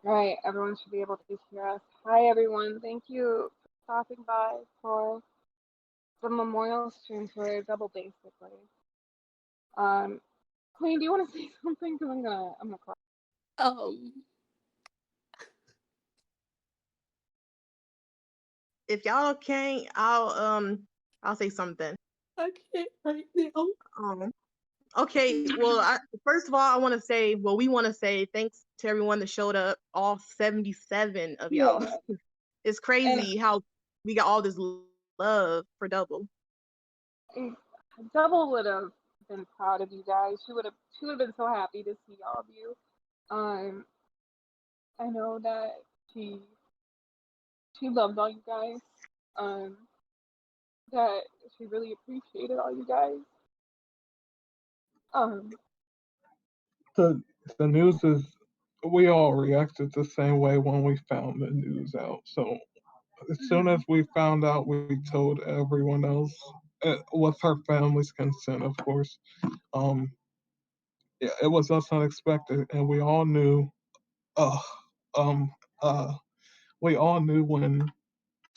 All right, everyone should be able to hear us. Hi, everyone. Thank you for stopping by for the memorial stream for Double, basically. Um, Queen, do you want to say something? Because I'm gonna cry. If y'all can't, I'll say something. I can't right now. Okay, well, first of all, I want to say, well, we want to say thanks to everyone that showed up, all 77 of y'all. Yeah. It's crazy how we got all this love for Double. Double would have been proud of you guys. She would have been so happy to see all of you. I know that she loved all you guys. Um, that she really appreciated all you guys. The news is, we all reacted the same way when we found the news out. So as soon as we found out, we told everyone else, with her family's consent, of course. Yeah, it was us unexpected, and we all knew. Uh, um, we all knew when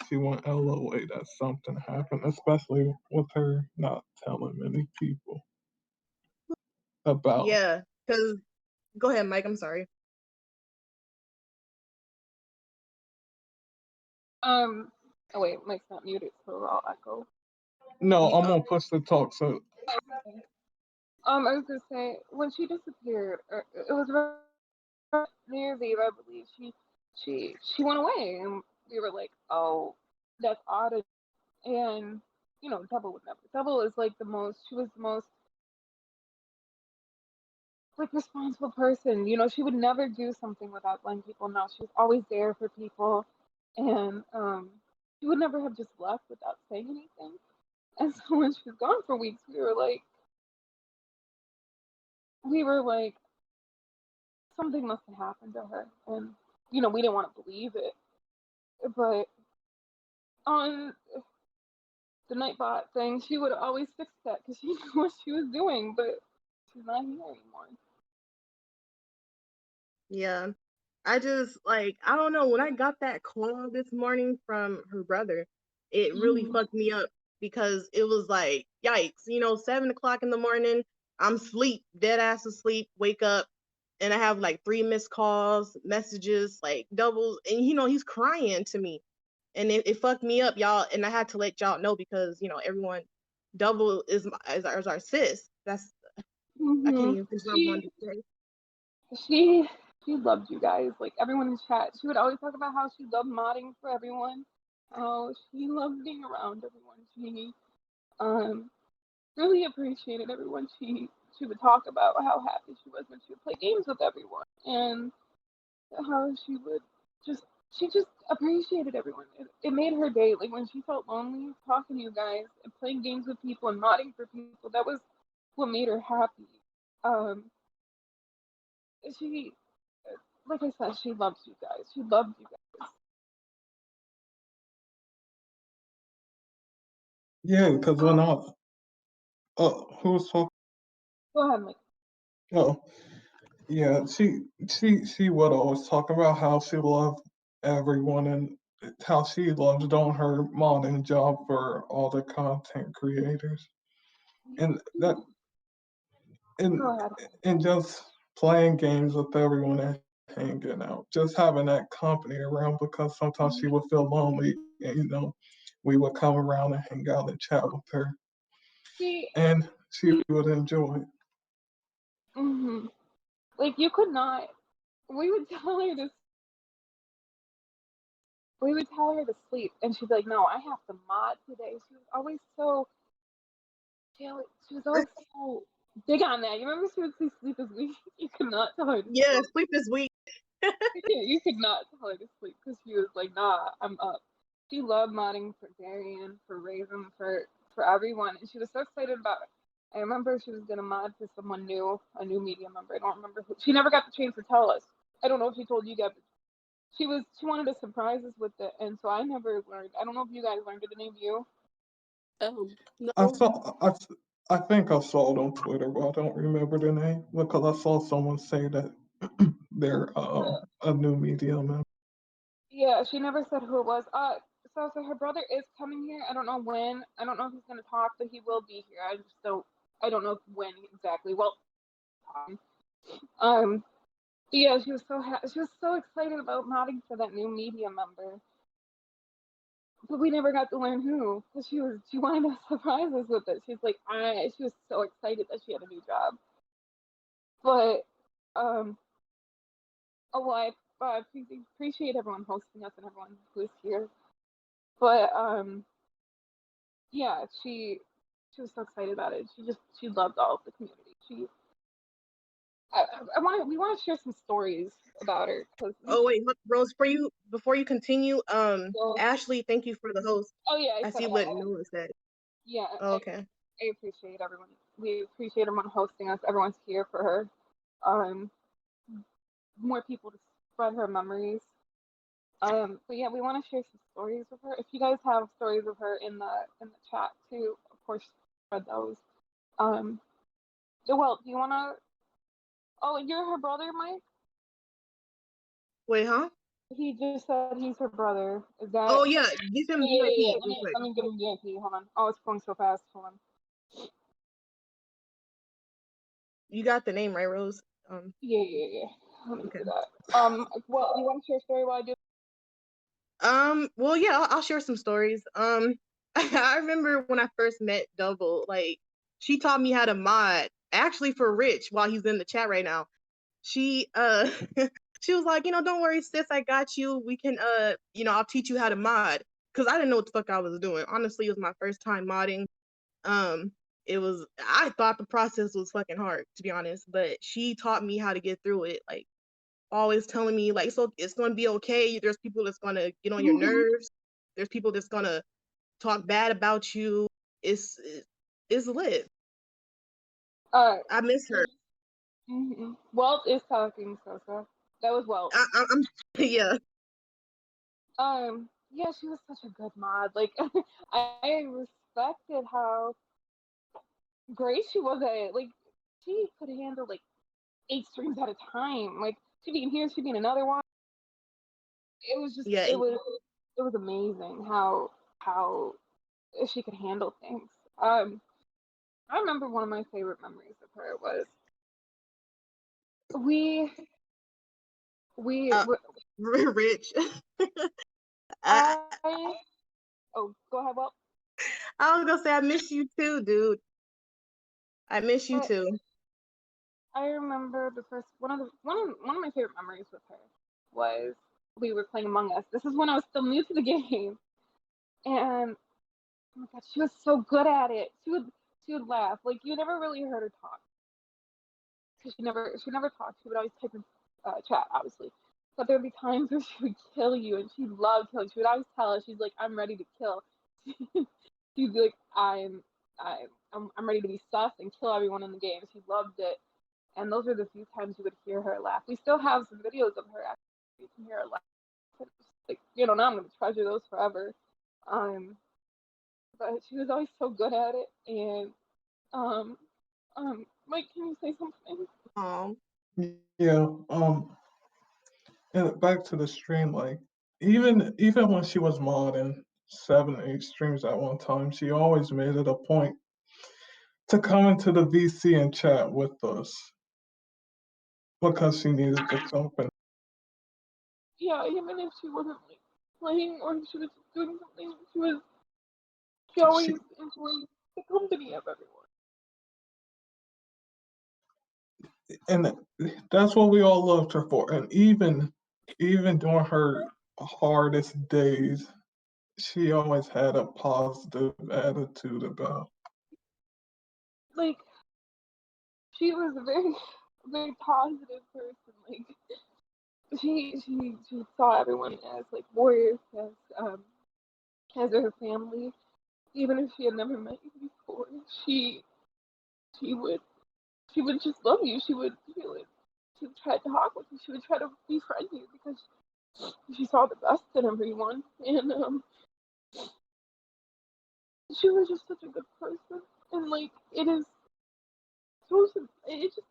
she went LOA that something happened, especially with her not telling many people about. Yeah, because go ahead, Mike. I'm sorry. Oh wait, Mike's not muted, so I'll echo. No, You, I'm gonna push the talk. So Okay. I was gonna say when she disappeared, it was New Year's Eve, I believe. She went away, and we were like, oh, that's odd. And you know, Double would never. Double is like the most. She was the most like responsible person. You know, she would never do something without letting people know. She was always there for people, and she would never have just left without saying anything. And so when she was gone for weeks, we were like, something must have happened to her, and you know, we didn't want to believe it, but on the Nightbot thing, she would always fix that because she knew what she was doing, but she's not here anymore. yeah. I just like I don't know. When I got that call this morning from her brother, it really Mhm. fucked me up because it was like, yikes, 7 o'clock in the morning, I'm asleep, dead ass asleep, wake up, and I have like 3 missed calls, messages, like doubles, and he's crying to me. And it fucked me up, y'all, and I had to let y'all know because, everyone double is our sis. I can't Mhm. even think what I'm going She to say. she she loved you guys. Like everyone in chat, she would always talk about how she loved modding for everyone. How she loved being around everyone. She um really appreciated everyone. She would talk about how happy she was when she would play games with everyone, and how she just appreciated everyone. It made her day. Like when she felt lonely, talking to you guys and playing games with people and modding for people, that was what made her happy. Um, she, like I said, she loves you guys. She loved you guys. yeah, because when I who was talking? Go ahead, Mike. Oh, yeah, she would always talk about how she loved everyone and how she loved doing her modding job for all the content creators, and that and Go ahead. and just playing games with everyone and hanging out, just having that company around because sometimes she would feel lonely, and we would come around and hang out and chat with her, She, and she she, would enjoy it. mm-hmm. Like you could not. We would tell her to. We would tell her to sleep, and she'd be like, "No, I have to mod today." She was always so she was always so big on that. You remember she would say sleep is weak? You could not tell her to Yeah, sleep. sleep this week. You could not tell her to sleep because she was like, nah, I'm up. She loved modding for Darian, for Raven, for everyone, and she was so excited about it. I remember she was gonna mod for someone new, a new media member. I don't remember who. She never got the chance to tell us. I don't know if she told you guys. But she wanted to surprise us with it, and so I never learned. I don't know if you guys learned. Did any of you? I No. saw I think I saw it on Twitter, but I don't remember the name because I saw someone say that they're a new media member. Yeah, she never said who it was. So her brother is coming here. I don't know when. I don't know if he's gonna talk, but he will be here. I just don't. I don't know when exactly. Well, um, but yeah, she was so excited about modding for that new media member, but we never got to learn who. Cause she wanted to surprise us with it. She's like, she was so excited that she had a new job. But oh, well, I appreciate everyone hosting us and everyone who's here. But yeah, she was so excited about it. She loved all of the community. I want we want to share some stories about her because Oh wait, look, Rose, before you continue, well, Ashley, thank you for the host. oh yeah, I I said see what Noah said. yeah. Oh, okay. I appreciate everyone. We appreciate everyone hosting us. Everyone's here for her. Um, more people to spread her memories. But yeah, we want to share some stories with her. If you guys have stories of her in the chat too, of course, spread those. Um, well, do you want to? Oh, you're her brother, Mike. Wait, huh? He just said he's her brother. Is that? Oh yeah, give him Yeah, yeah, yeah. VIP real quick. Let me give him VIP. Hold on. Oh, it's going so fast. Hold on. You got the name right, Rose? Yeah. Let me Okay. do that. Well, you want to share a story while I do? Well, yeah, I'll share some stories. I remember when I first met Double, like she taught me how to mod, actually for Rich while he's in the chat right now. She she was like, don't worry, sis, I got you. We can I'll teach you how to mod. Cause I didn't know what the fuck I was doing. Honestly, it was my first time modding. I thought the process was fucking hard, to be honest, but she taught me how to get through it. Like always telling me like, so it's gonna be okay. There's people that's gonna get on your nerves. There's people that's gonna talk bad about you. It's it's lit. I miss her. Walt is talking, Sosa. That was Walt. I'm yeah. Yeah, she was such a good mod. Like, I respected how great she was at it. Like, she could handle like 8 streams at a time. Like, she'd be in here, she'd be in another one. It was just, Yeah. it was amazing how she could handle things. I remember one of my favorite memories of her was we we Uh, w- Rich. I, I oh, go ahead, Walt. I was gonna say I miss you too, dude. I miss you I too. I remember the first one of my favorite memories with her was we were playing Among Us. This is when I was still new to the game, and oh my god, she was so good at it. She would laugh like you never really heard her talk because she never talked. She would always type in chat, obviously. But there'd be times where she would kill you, and she loved killing. She would always tell us, she's like, "I'm ready to kill." She'd be like, I'm ready to be sus and kill everyone in the game." She loved it. And those are the few times you would hear her laugh. We still have some videos of her actually. You can hear her laugh. Like, now I'm gonna treasure those forever. Um, but she was always so good at it. And Mike, can you say something? Um, Yeah. And back to the stream, like even when she was modding 7, 8 streams at one time, she always made it a point to come into the VC and chat with us because she needed the company. Yeah, even if she wasn't like playing or if she was doing something, she always She enjoyed the company of everyone. and that's what we all loved her for. And even during her hardest days, she always had a positive attitude about. Like she was a very positive person. Like she saw everyone as like warriors, as her family. Even if she had never met you before, she would she would just love you. She would try to talk with you. She would try to befriend you because she saw the best in everyone. And she was just such a good person. And like it just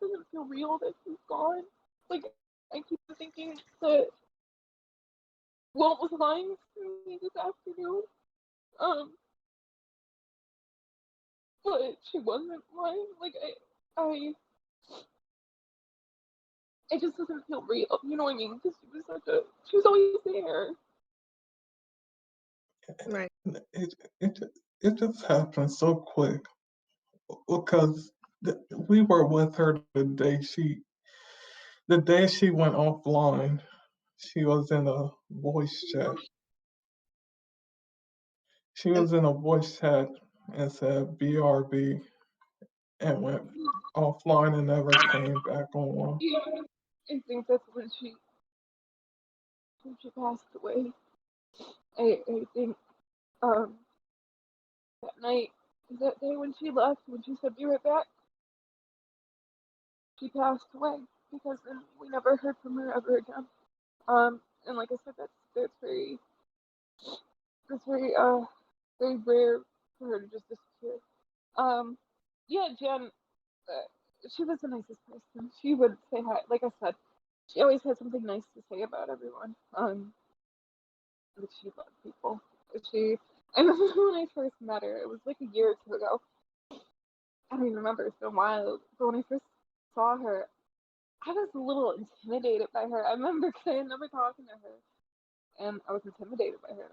doesn't feel real that she's gone. Like I keep thinking that Walt was lying to me this afternoon. Um, but she wasn't lying. Like I it just doesn't feel real. You know what I mean? Because she was always there. right. It it it just happened so quick because we were with her the day she went offline. She was in a voice chat. She And was in a voice chat and said BRB and went offline and never came back on. Yeah, I think that's when she passed away. I think um that night, that day when she left, when she said be right back, she passed away because then we never heard from her ever again. And like I said, that's very rare for her to just disappear. Um, yeah, Jen, she was the nicest person. She would say hi. Like I said, she always had something nice to say about everyone. Like she loved people. She. I remember when I first met her. It was like a year or two ago. I don't even remember. It's been a while. But when I first saw her, I was a little intimidated by her. I remember 'cause I had never talking to her, and I was intimidated by her.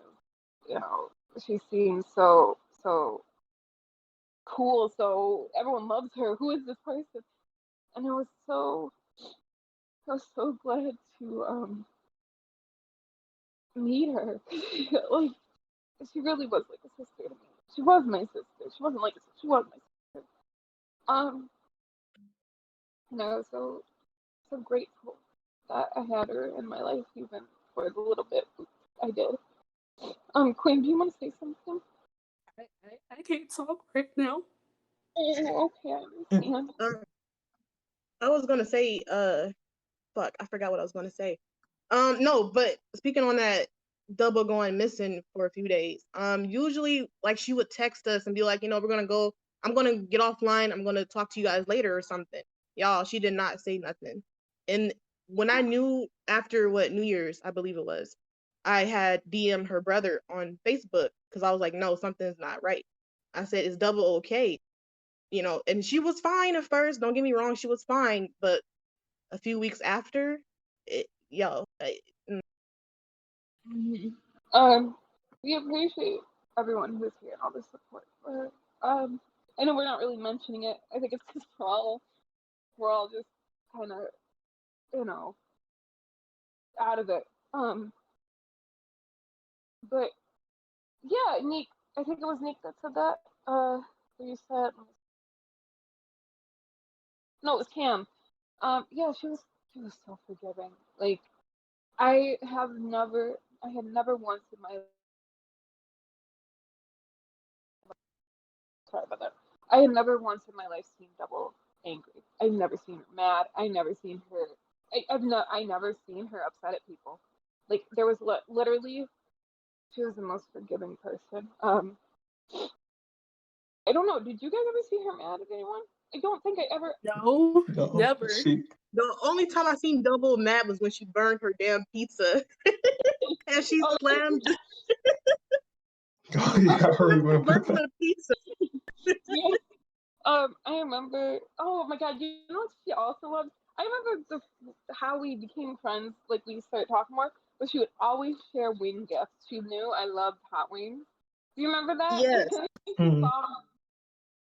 You know, she seemed so cool. So everyone loves her. Who is this person? And I was so glad to meet her. Like she really was like a sister to me. She was my sister. She wasn't like a sister. She was my sister. Um, and I was so grateful that I had her in my life, even for the little bit I did. Quinn, do you want to say something? I can't talk right now. Oh, okay, I understand. I was gonna say, fuck, I forgot what I was gonna say. No, but speaking on that double going missing for a few days. Usually like she would text us and be like, you know, I'm gonna get offline, I'm gonna talk to you guys later or something. Y'all, she did not say nothing. And when I knew after New Year's, I believe it was, I had DM her brother on Facebook because I was like, no, something's not right. I said, is double okay? You know, and she was fine at first. Don't get me wrong, she was fine, but a few weeks after, We appreciate everyone who's here and all the support for her. I know we're not really mentioning it. I think it's because we're all just kind of, you know, out of it. But yeah, Nick, I think it was Nick that said that. You said no, it was Cam. Yeah, she was so forgiving. Like I had never once in my sorry about that. I had never once in my life seen Double angry. I've never seen her mad. I never seen her. I never seen her upset at people. Like there was literally, she was the most forgiving person. I don't know. Did you guys ever see her mad at anyone? I don't think I ever. No, No, never. the only time I seen Double mad was when she burned her damn pizza and she slammed. Oh, yeah, I remember Burned that. the pizza. Yeah. I remember. Oh my God! You know what she also loved? I remember how we became friends. Like we started talking more. But she would always share wing gifts. She knew I loved hot wings. Do you remember that? Yes. Mhm.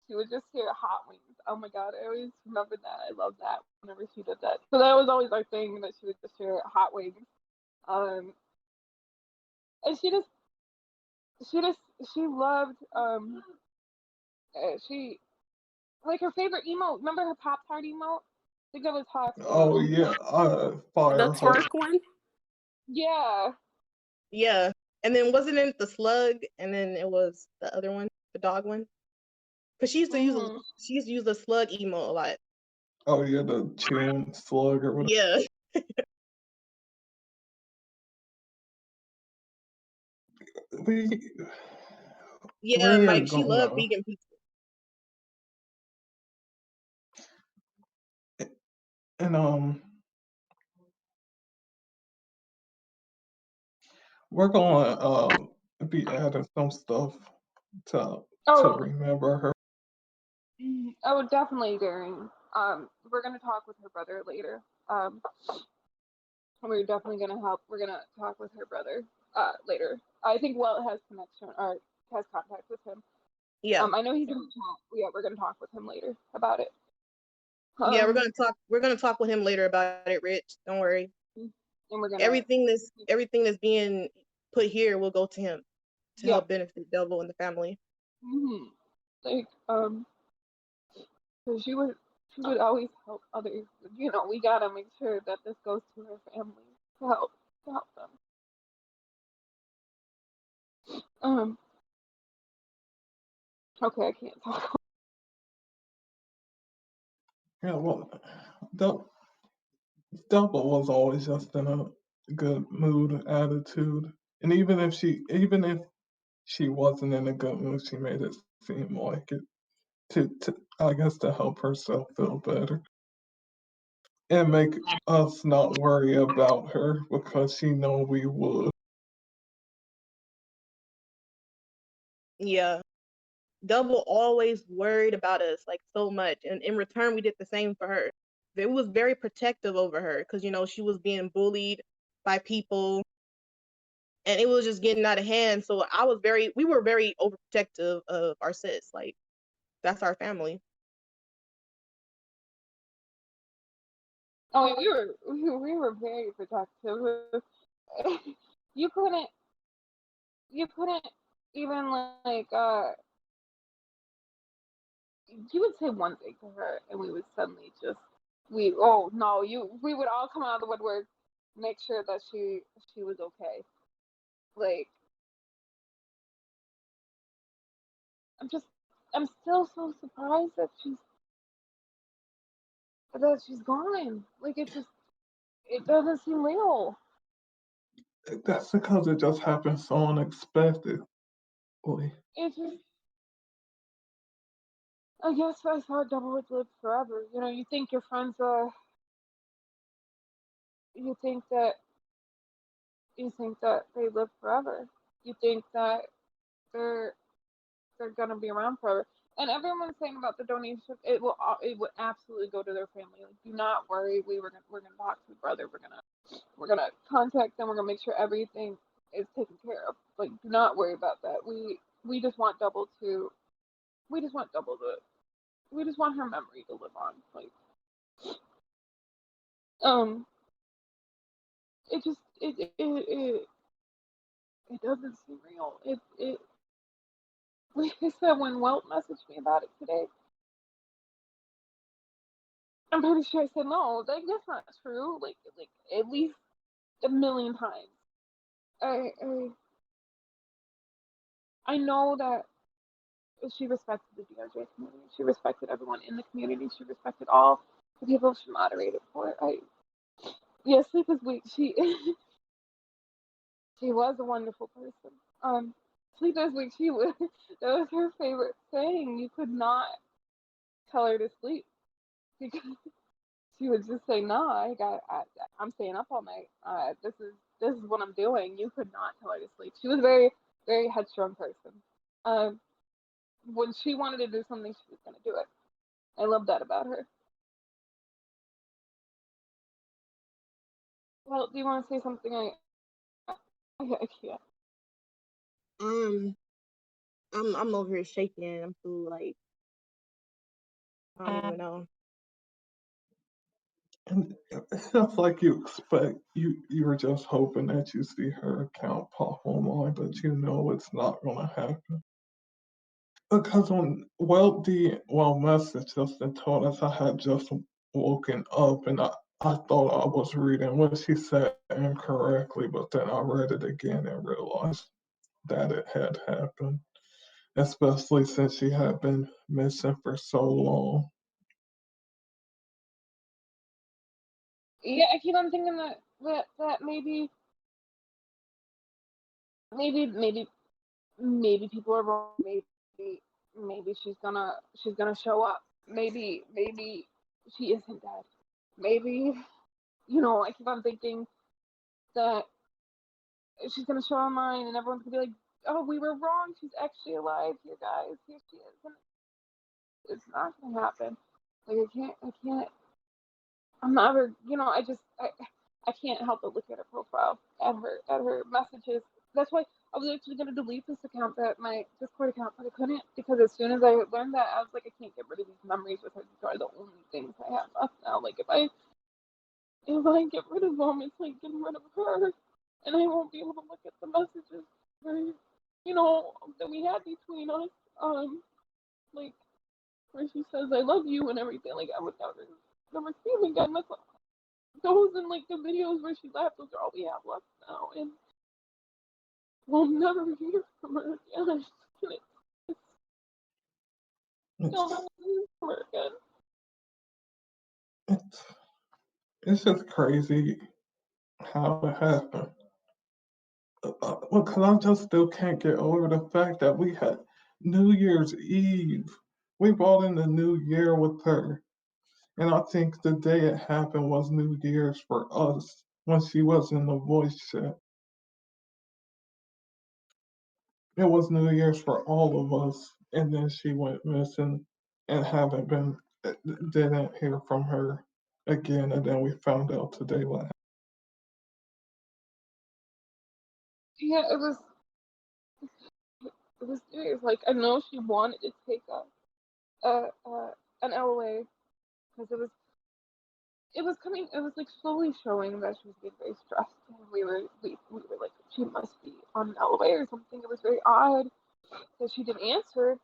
She would just share hot wings. Oh my God! I always remember that. I love that. Whenever she did that, so that was always our thing that she would just share hot wings. Um, and she just she loved she like her favorite emote. Remember her Pop Tart emote? I think that was hot. Oh yeah, The fire heart. twerk one? Yeah. Yeah. And then wasn't it the slug? And then it was the other one, the dog one. Cause she used to use the slug emote a lot. Oh yeah, the chewing slug or whatever. Yeah. We Yeah, we're like she loved gonna vegan pizza. and we're gonna be adding some stuff to Oh, remember her. oh, definitely during. We're gonna talk with her brother later. We're definitely gonna help. We're gonna talk with her brother later. I think Walt has connection or has contact with him. Yeah. I know he's in the chat. Yeah, we're gonna talk with him later about it. Yeah, we're gonna talk with him later about it, Rich. Don't worry. And we're gonna Everything that's being put here will go to him to yeah. help benefit Double and the family. Like so she would always help others. You know, we gotta make sure that this goes to her family to help them. Okay, I can't talk. Yeah, well, Double was always just in a good mood, attitude, and even if she wasn't in a good mood, she made it seem like it to I guess to help herself feel better and make us not worry about her because she know we would. Yeah. Double always worried about us like so much, and in return, we did the same for her. It was very protective over her because she was being bullied by people, and it was just getting out of hand. So we were very overprotective of our sis. Like that's our family. Oh, we were very protective. You couldn't you couldn't even like you would say one thing to her and we would suddenly just oh no, we would all come out of the woodwork, make sure that she was okay. Like I'm just I'm still so surprised that she's gone. Like it doesn't seem real. That's because it just happened so unexpectedly. It just I guess I thought double would live forever. You think your friends you think that they live forever. You think that they're they're gonna be around forever. And everyone's saying about the donation, it would absolutely go to their family. Like, do not worry. We're gonna talk to the brother. We're gonna contact them. We're gonna make sure everything is taken care of. Like, do not worry about that. We just want double to. We just want double to. We just want her memory to live on. Like, um, it just it doesn't seem real. Like I said, when Welt messaged me about it today, I'm pretty sure I said no. Like that's not true. Like at least a million times. I I, I know that she respected the DRJ community. She respected everyone in the community. She respected all the people she moderated for. Sleep is weak. She was a wonderful person. Sleep is weak. She was that was her favorite thing. You could not tell her to sleep because she would just say, "No, I'm staying up all night. This is what I'm doing." You could not tell her to sleep. She was a very, very headstrong person. Um, when she wanted to do something, she was going to do it. I love that about her. Well, do you want to say something? I can't. Um, I'm over here shaking. I'm too like I don't even know. And it's just like you expect. You were just hoping that you see her account pop online, but it's not gonna happen. Because when messaged us and told us I had just woken up and I thought I was reading what she said incorrectly, but then I read it again and realized that it had happened, especially since she had been missing for so long. Yeah, I keep on thinking that maybe people are wrong. Maybe she's gonna show up. Maybe she isn't dead. Maybe I keep on thinking that she's gonna show online and everyone's gonna be like, "Oh, we were wrong. She's actually alive here, guys. Here she is." And it's not gonna happen. Like I can't. I'm never. I can't help but look at her profile at her messages. That's why I was actually gonna delete this account, my Discord account, but I couldn't because as soon as I learned that, I was like, I can't get rid of these memories with her. These are the only things I have left now. Like if I get rid of them, it's like getting rid of her, and I won't be able to look at the messages where, that we had between us. Like where she says I love you and everything. Like I would never see them again. Those and like the videos where she laughed. Those are all we have left now, and we'll never hear from her again. It's still It's never hear from her again. it's it's just crazy how it happened. Because I just still can't get over the fact that we had New Year's Eve. We brought in the new year with her. And I think the day it happened was New Year's for us when she was in the voice chat. It was New Year's for all of us. and then she went missing and didn't hear from her again, and then we found out today what happened. Yeah, it was serious. Like, I know she wanted to take an LOA because it was coming. It was like slowly showing that she was getting very stressed, and we were like, she must be on an LOA or something. It was very odd that she didn't answer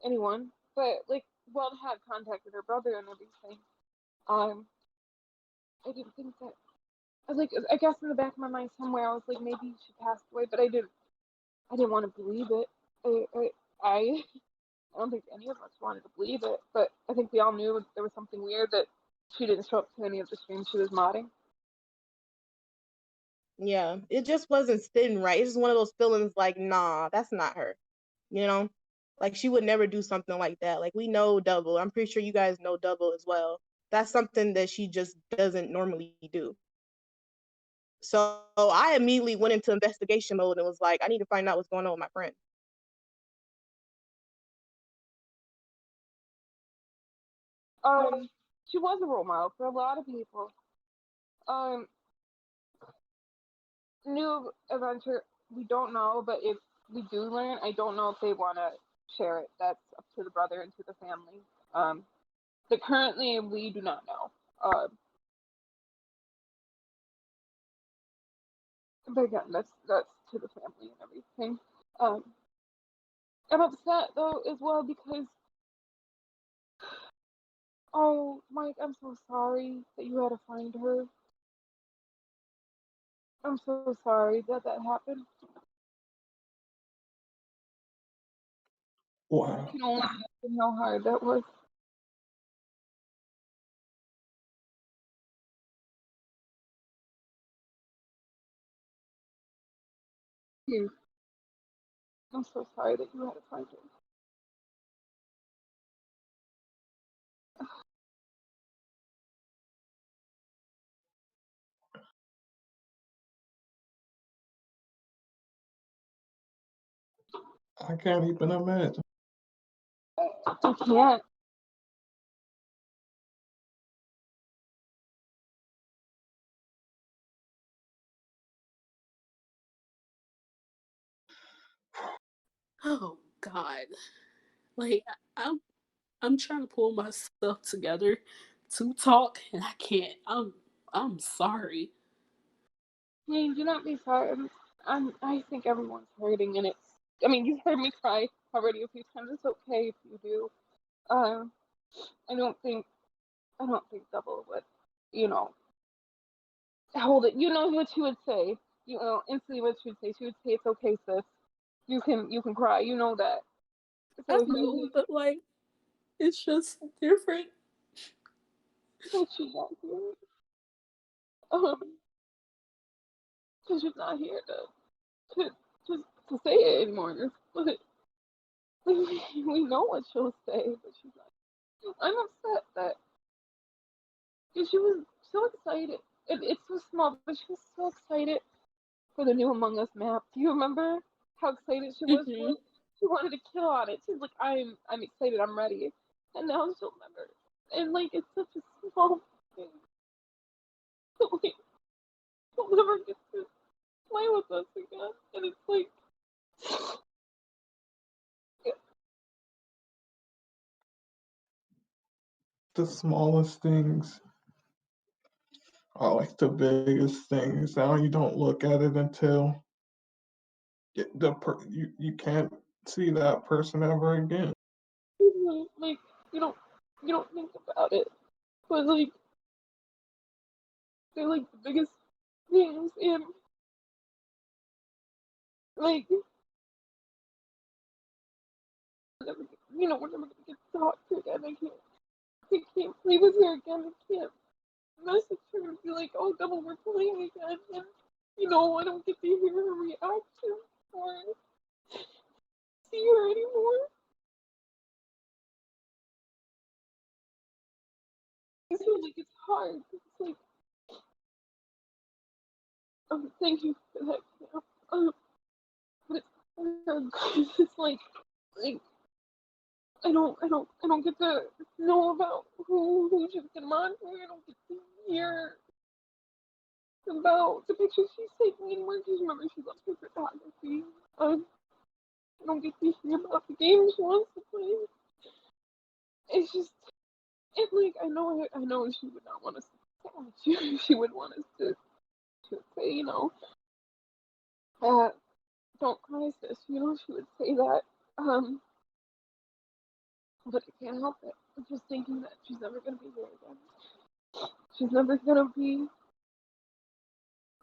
anyone, but like Weld had contacted her brother and everything. Um, I didn't think that. I was like, I guess in the back of my mind somewhere, I was like, maybe she passed away, but I didn't want to believe it. I I don't think any of us wanted to believe it, but I think we all knew there was something weird that she didn't show up to any of the streams she was modding. Yeah, it just wasn't sitting right. It's just one of those feelings like, nah, that's not her. You know, like she would never do something like that. Like we know Double. I'm pretty sure you guys know Double as well. That's something that she just doesn't normally do. So I immediately went into investigation mode and was like, I need to find out what's going on with my friend. She was a role model for a lot of people. New adventure, we don't know, but if we do learn, I don't know if they want to share it. That's up to the brother and to the family. But currently, we do not know. But again, that's to the family and everything. I'm upset though as well because, oh, Mike, I'm so sorry that you had to find her. I'm so sorry that happened. Wow. I can only imagine how hard that was. I'm so sorry that you had to find her. I can't even imagine. I can't. Oh God. Like I'm trying to pull myself together to talk and I can't. I'm sorry. I mean, do not be sorry. I think everyone's hurting, and it's. I mean, you've heard me cry already a few times. It's okay if you do. Um, I don't think. I don't think Double would. You know, hold it. You know what she would say. You know, instantly what she would say. She would say, "It's okay, sis. You can cry. You know that." I So if know, you, but like it's just different. but she's not here. Um, because she's not here to to say it anymore. But we know what she'll say, but she's not. I'm upset that because she was so excited. It's so small, but she was so excited for the new Among Us map. Do you remember how excited she was for Hmm. it? She wanted to kill on it. She's like, I'm excited, I'm ready. And now she'll never. And like, it's such a small thing. But like, she'll never get to play with us again. And it's like, The smallest things are like the biggest things. Now you don't look at it until you can't see that person ever again. like you don't think about it, but like they're like the biggest things, and like we're never gonna get to talk to her again. I can't play with her again. I can't message her and be like, oh, Double, we're playing again, and I don't get to hear her reaction or see her anymore. I feel like it's hard. It's like, thank you for that. But it's hard. It's like don't get to know about who she's been monitoring. I don't get to hear about the pictures she's taking anymore. Because remember, she loves her photography. I don't get to hear about the games she wants to play. It's just, and like I know she would not want us to. She would want us to say, don't cry, sis. She would say that. But I can't help it. I'm just thinking that she's never gonna be here again. She's never gonna be.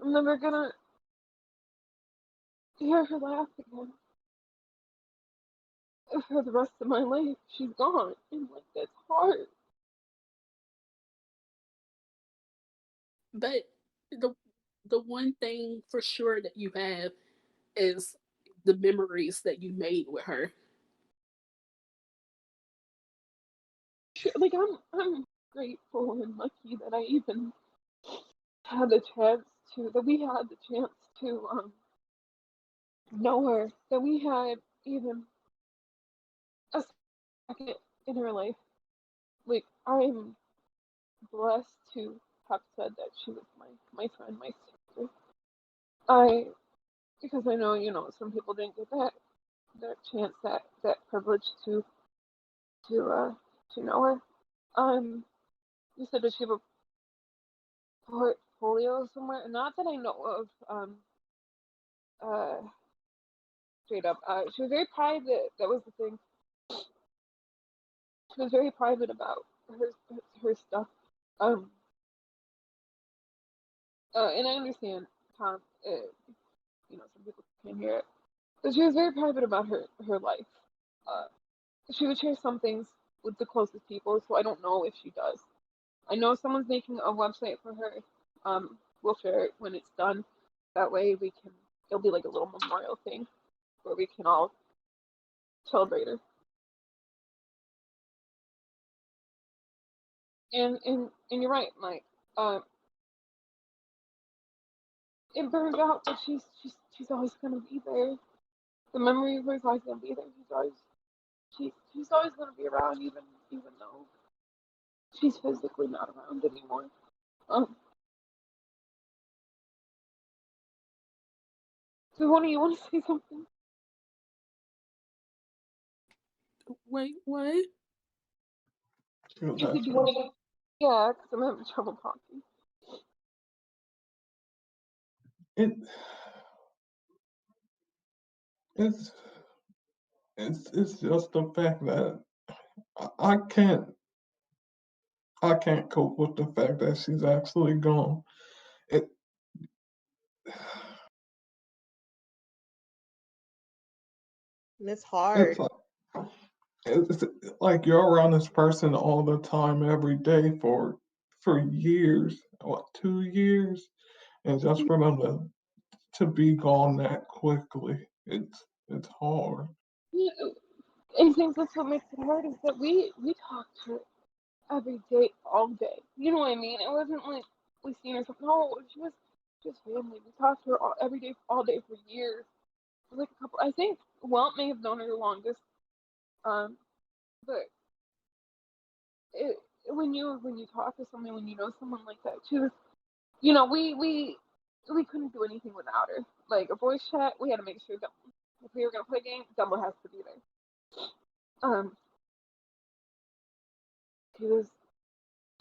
I'm never gonna hear her laugh again. For the rest of my life, she's gone, and like that's hard. But the one thing for sure that you have is the memories that you made with her. Like I'm grateful and lucky that I even had the chance that we had the chance to know her, that we had even a second in her life. Like I'm blessed to have said that she was my friend, my sister. I because I know some people didn't get that chance, that privilege to know her. You said that she have a portfolio somewhere, not that I know of. Uh, straight up, she was very private. That was the thing. She was very private about her stuff. Um, and I understand, Tom. Some people can't hear it, but she was very private about her life. Uh, she would share some things with the closest people, so I don't know if she does. I know someone's making a website for her. We'll share it when it's done. That way it'll be like a little memorial thing where we can all celebrate her. And you're right, Mike. It burns out, but she's always gonna be there. The memory of her is always gonna be there. She's always gonna be around, even though she's physically not around anymore. Um, so, Honey, you want to say something? Wait, what? You said you want to. Yeah, because I'm having trouble talking. It it's it's just the fact that I can't cope with the fact that she's actually gone. It It's it's hard. like it's like you're around this person all the time, every day for years, what 2 years, and just for them to be gone that quickly, it's hard. Yeah, I think that's what makes it hard is that we talked to her every day, all day. You know what I mean? It wasn't like we seen her something. No, she was just family. We talked to her every day, all day for years. It was like a couple. I think Walt may have known her the longest. Um, but it, when you talk to someone, when you know someone like that, she was. We couldn't do anything without her. Like a voice chat, we had to make sure that if we were gonna play a game, Dumbo has to be there. She was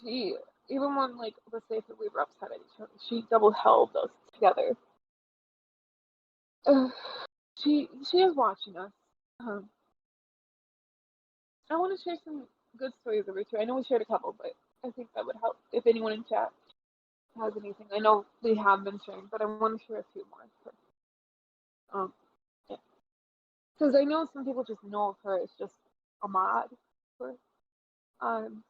she even when like let's say if we were upset at each other, she double held us together. Uh, she is watching us. Um, I want to share some good stories of her too. I know we shared a couple, but I think that would help if anyone in chat has anything. I know we have been sharing, but I want to share a few more. Um, yeah. Because I know some people just know of her as just a mod for um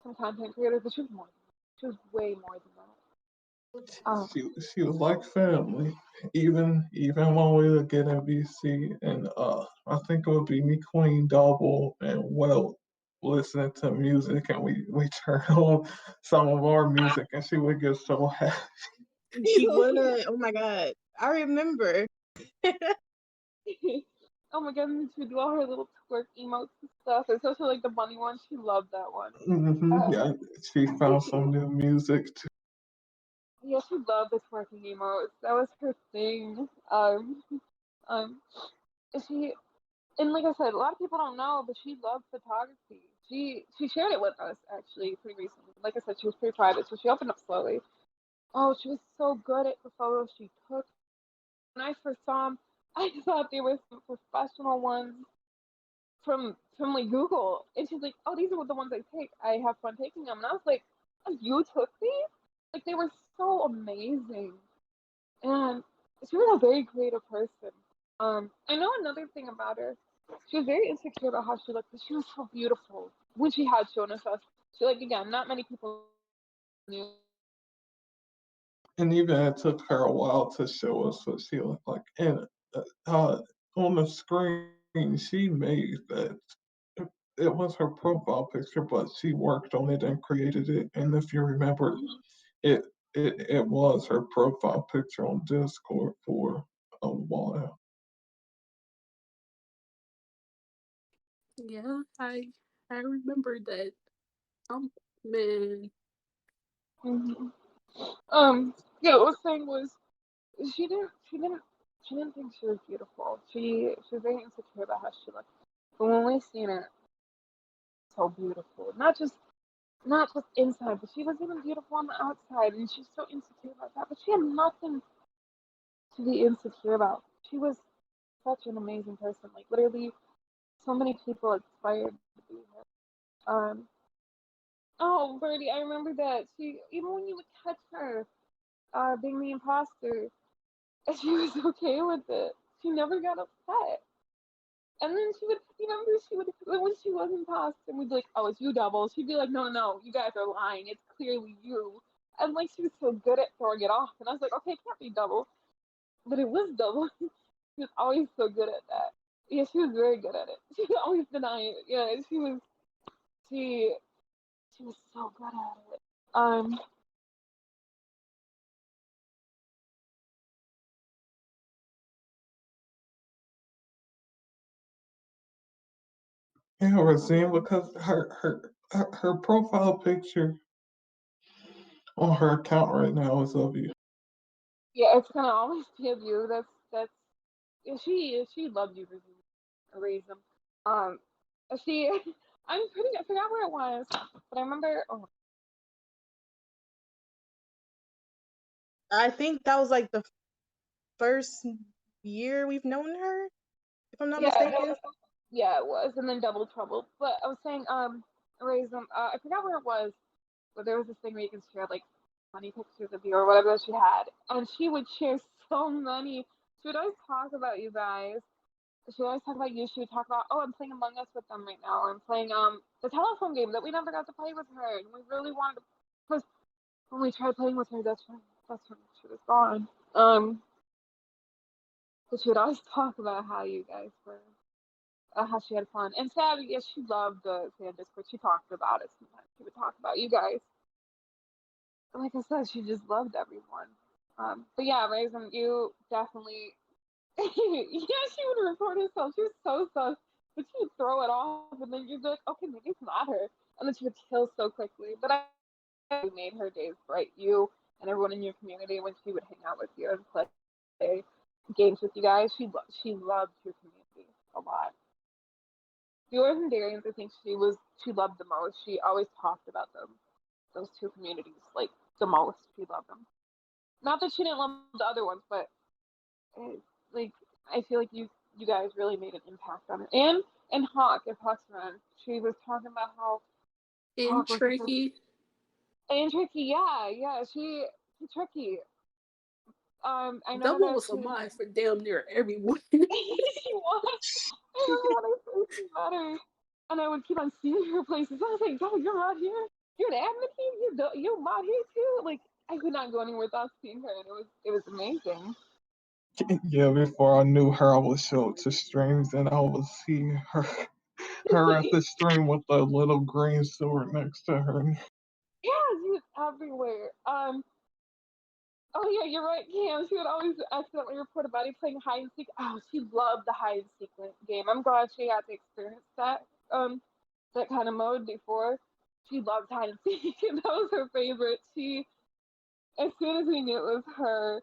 some content creators, but she was more than that. She was way more than that. She was like family. Even when we would get in VC, and I think it would be me, Queen, Double, and Well listening to music, and we turn on some of our music, and she would get so happy. She would have. Oh my god, I remember. Oh my god, and she would do all her little twerk emotes and stuff, especially like the bunny one. She loved that one. Yeah, she found some new music too. Yeah, she loved the twerking emotes. That was her thing. Um, she and like I said, a lot of people don't know, but she loved photography. She shared it with us actually pretty recently. Like I said, she was pretty private, so she opened up slowly. Oh, she was so good at the photos she took. When I first saw them, I thought they were some professional ones from like Google. And she's like, "Oh, these are the ones I take. I have fun taking them." And I was like, "Oh, you took these? Like they were so amazing." And she was a very creative person. I know another thing about her. She was very insecure about how she looked, but she was so beautiful when she had shown us. She like again, not many people knew. And even it took her a while to show us what she looked like. And uh, on the screen, she made that. It was her profile picture, but she worked on it and created it. And if you remember, it it was her profile picture on Discord for a while. Yeah, I remember that. Um, man, Mm-hmm. Yeah, what I was saying was she didn't she didn't she didn't think she was beautiful. She was very insecure about how she looked. But when we seen her, so beautiful. Not just inside, but she was even beautiful on the outside, and she's so insecure about that. But she had nothing to be insecure about. She was such an amazing person. Like literally, so many people aspired to be her. Oh, Birdie, I remember that she even when you would catch her, being the imposter, she was okay with it. She never got upset. And then she would, you remember, she would, when she was imposter, we'd be like, oh, it's you, double. She'd be like, no, no, you guys are lying. It's clearly you. And like, she was so good at throwing it off. And I was like, okay, it can't be double. But it was double. She was always so good at that. Yeah, she was very good at it. She would always deny it. Yeah, she, she was so good at it. Yeah, Rosine, because her profile picture on her account right now is of you. Yeah, it's gonna always be of you. That's yeah, she loved you for a reason. Um, she I forgot where it was, but I remember. Oh, I think that was like the first year we've known her, if I'm not yeah, mistaken. yeah, it was, and then Double Trouble. But I was saying, Raisin, I forgot where it was, but there was this thing where you can share like funny pictures of you or whatever that she had, and she would share so many. She would always talk about you guys. She would always talk about you. She would talk about, oh, I'm playing Among Us with them right now. Or I'm playing the telephone game that we never got to play with her, and we really wanted to. Because when we tried playing with her, that's when she was gone. But she would always talk about how you guys were, how she had fun. And Savvy, yes, she loved the fan Discord. She talked about it sometimes. She would talk about you guys. And like I said, she just loved everyone. But yeah, Raisin, you definitely. Yeah, she would record herself. She was so sus, but she would throw it off, and then you'd be like, okay, maybe it's not her, and then she would kill so quickly. But I made her days bright. You and everyone in your community when she would hang out with you and play games with you guys. She loved your community a lot. Yours and Darian's, I think she loved the most. She always talked about them, those two communities, like the most. She loved them. Not that she didn't love the other ones, but uh, like I feel like you guys really made an impact on it. And Hawk, if Hawk's around, she was talking about how and Hawk was such a Tricky, and Tricky, yeah, yeah, she's Tricky. I know Double that was a she mod for damn near everyone. she was. I remember when I first met her, and I would keep on seeing her places. I was like, "Oh, you're out here. You're an admin here. You're out here too." Like I could not go anywhere without seeing her, and it was amazing. Yeah, before I knew her, I would show up to streams and I would see her at the stream with the little green sword next to her. Yeah, she was everywhere. Oh yeah, you're right, Cam. She would always accidentally report a buddy playing hide and seek. Oh, she loved the hide and seek game. I'm glad she got to experience that kind of mode before. She loved hide and seek. That was her favorite. As soon as we knew it was her,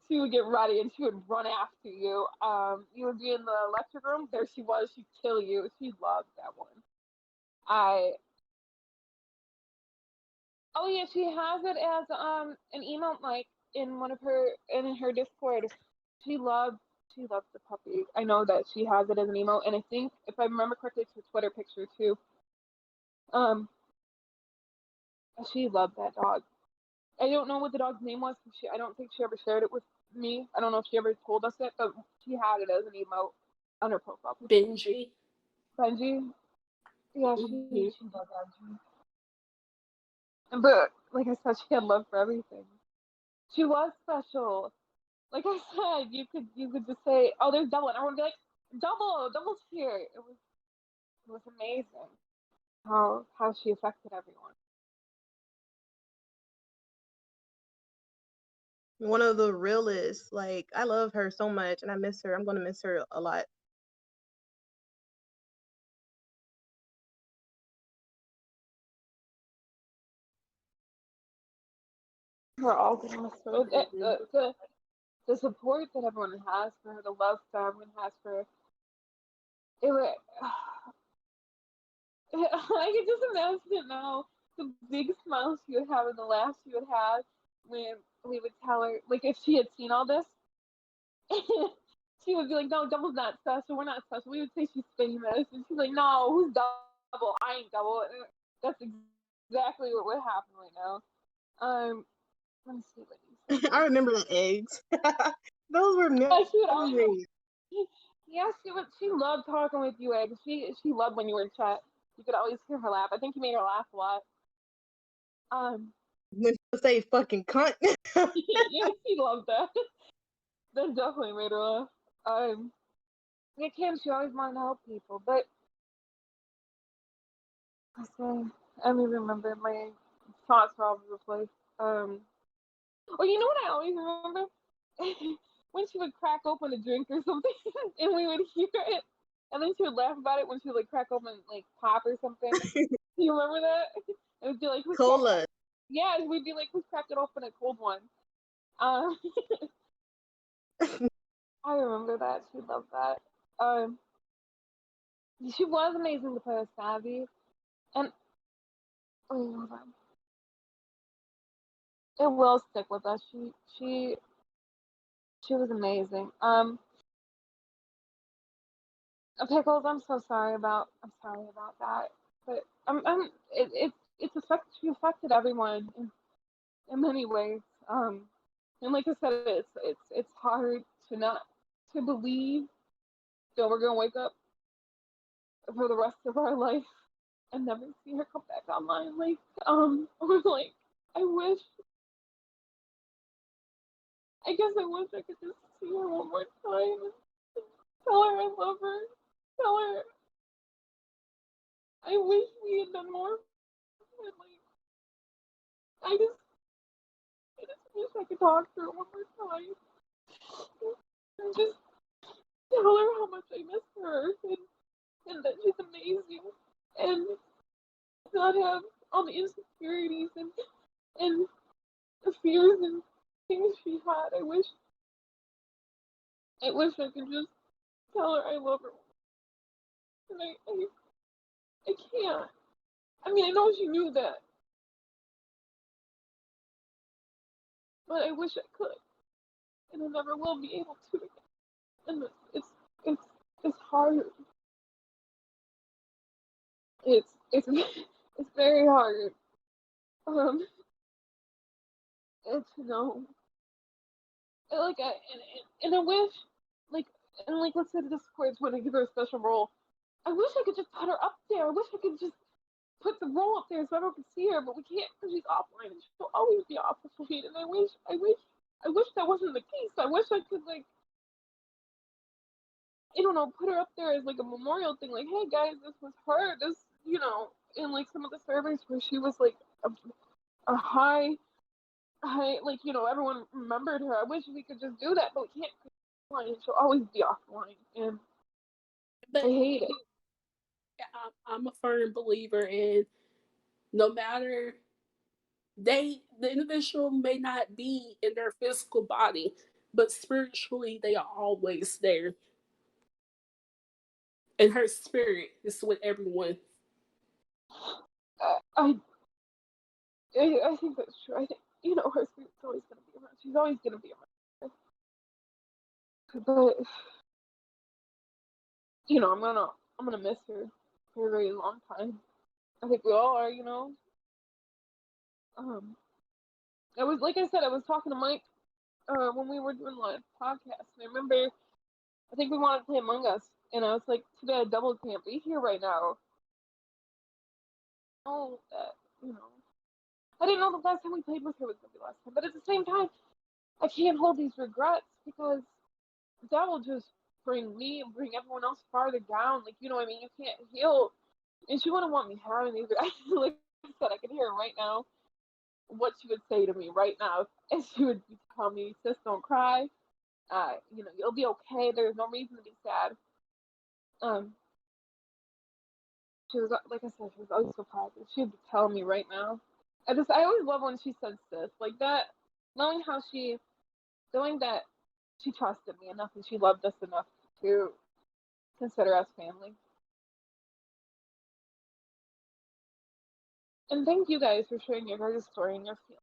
she would get ready and she would run after you. You would be in the lecture room. There she was. She'd kill you. She loved that one. I Oh yeah, she has it as an emote like in her Discord. She loves she loves the puppy. I know that she has it as an emote, and I think if I remember correctly, it's her Twitter picture too. Um, she loved that dog. I don't know what the dog's name was. I don't think she ever shared it with me. I don't know if she ever told us it, but she had it as an emote on her profile picture. Benji. Benji. Yeah, Mhm. she loved Benji. But like I said, she had love for everything. She was special. Like I said, you could just say, "Oh, there's double," and everyone would be like, Double's here." It was amazing how she affected everyone. One of the realest. Like, I love her so much and I miss her. I'm gonna miss her a lot. We're all gonna miss her. Mhm. The support that everyone has for her, the love that everyone has for her. It was, I can just imagine it now. The big smile she would have and the laugh she would have when we would tell her, like if she had seen all this, she would be like, "No, Double's not special. We're not special." We would say she's famous, and she's like, "No, who's Double? I ain't Double." And that's exactly what would happen right now. Let me see what you said. I remember the eggs. Those were Yeah, she would always. memories. Yeah, she would. She loved talking with you, Egg. She loved when you were in chat. You could always hear her laugh. I think you made her laugh a lot. Um, When people say fucking cunt. yeah, she loved that. That definitely made her laugh. Yeah, Kim, she always wanted to help people, but I say I don't even remember my thoughts were all over the place. Oh, you know what I always remember? When she would crack open a drink or something, and we would hear it, and then she would laugh about it when she would like crack open like pop or something. You remember that? It would be like, who's crack? Cola. Yeah, we'd be like, who's cracking open a cold one? Um, I remember that. She loved that. Um, she was amazing to play with Savvy, and oh, hold on. It will stick with us. She was amazing. Pickles, I'm sorry about that, but it's affected she affected everyone in many ways. And like I said, it's hard to not to believe that we're gonna wake up for the rest of our life and never see her come back online. Like or like I wish I guess I wish I could just see her one more time and tell her I love her. Tell her I wish we had done more. And like I just I just wish I could talk to her one more time and just tell her how much I miss her and that she's amazing and not have all the insecurities and the fears and things she had. I wish I could just tell her I love her. And I can't. I mean, I know she knew that, but I wish I could, and I never will be able to again. And it's it's hard. It's it's very hard. Um, to know, like, and I wish, like, and like, let's say the Discord's want to give her a special role. I wish I could just put her up there. I wish I could just put the role up there so everyone could see her, but we can't because she's offline and she'll always be offline. And I wish that wasn't the case. I wish I could like, I don't know, put her up there as like a memorial thing. Like, hey guys, this was her. This, in like some of the servers where she was like a high everyone remembered her. I wish we could just do that, but we can't. She'll always be offline, and I But hate it. I'm a firm believer in no matter the individual may not be in their physical body, but spiritually they are always there. And her spirit is with everyone. Uh, I, I think that's true. I think her spirit's always gonna be around. She's always gonna be around. But I'm gonna miss her for a very long time. I think we all are. Um, I was like I said, I was talking to Mike when we were doing live podcast, and I remember I think we wanted to play Among Us, and I was like, too bad Double can't be here right now. Oh, that you know, I didn't know the last time we played with her was gonna be last time, but at the same time, I can't hold these regrets because that will just bring me and bring everyone else farther down. Like, you know what I mean? You can't heal. And she wouldn't want me having these. But like I said, I can hear her right now what she would say to me right now. And she would tell me, sis, don't cry. You'll be okay. There's no reason to be sad. Um, she was, like I said, she was always so positive. She would be telling me right now. I always love when she says this. Like that, knowing how knowing that she trusted me enough and she loved us enough to consider us family. And thank you guys for sharing your guys' story and your feelings.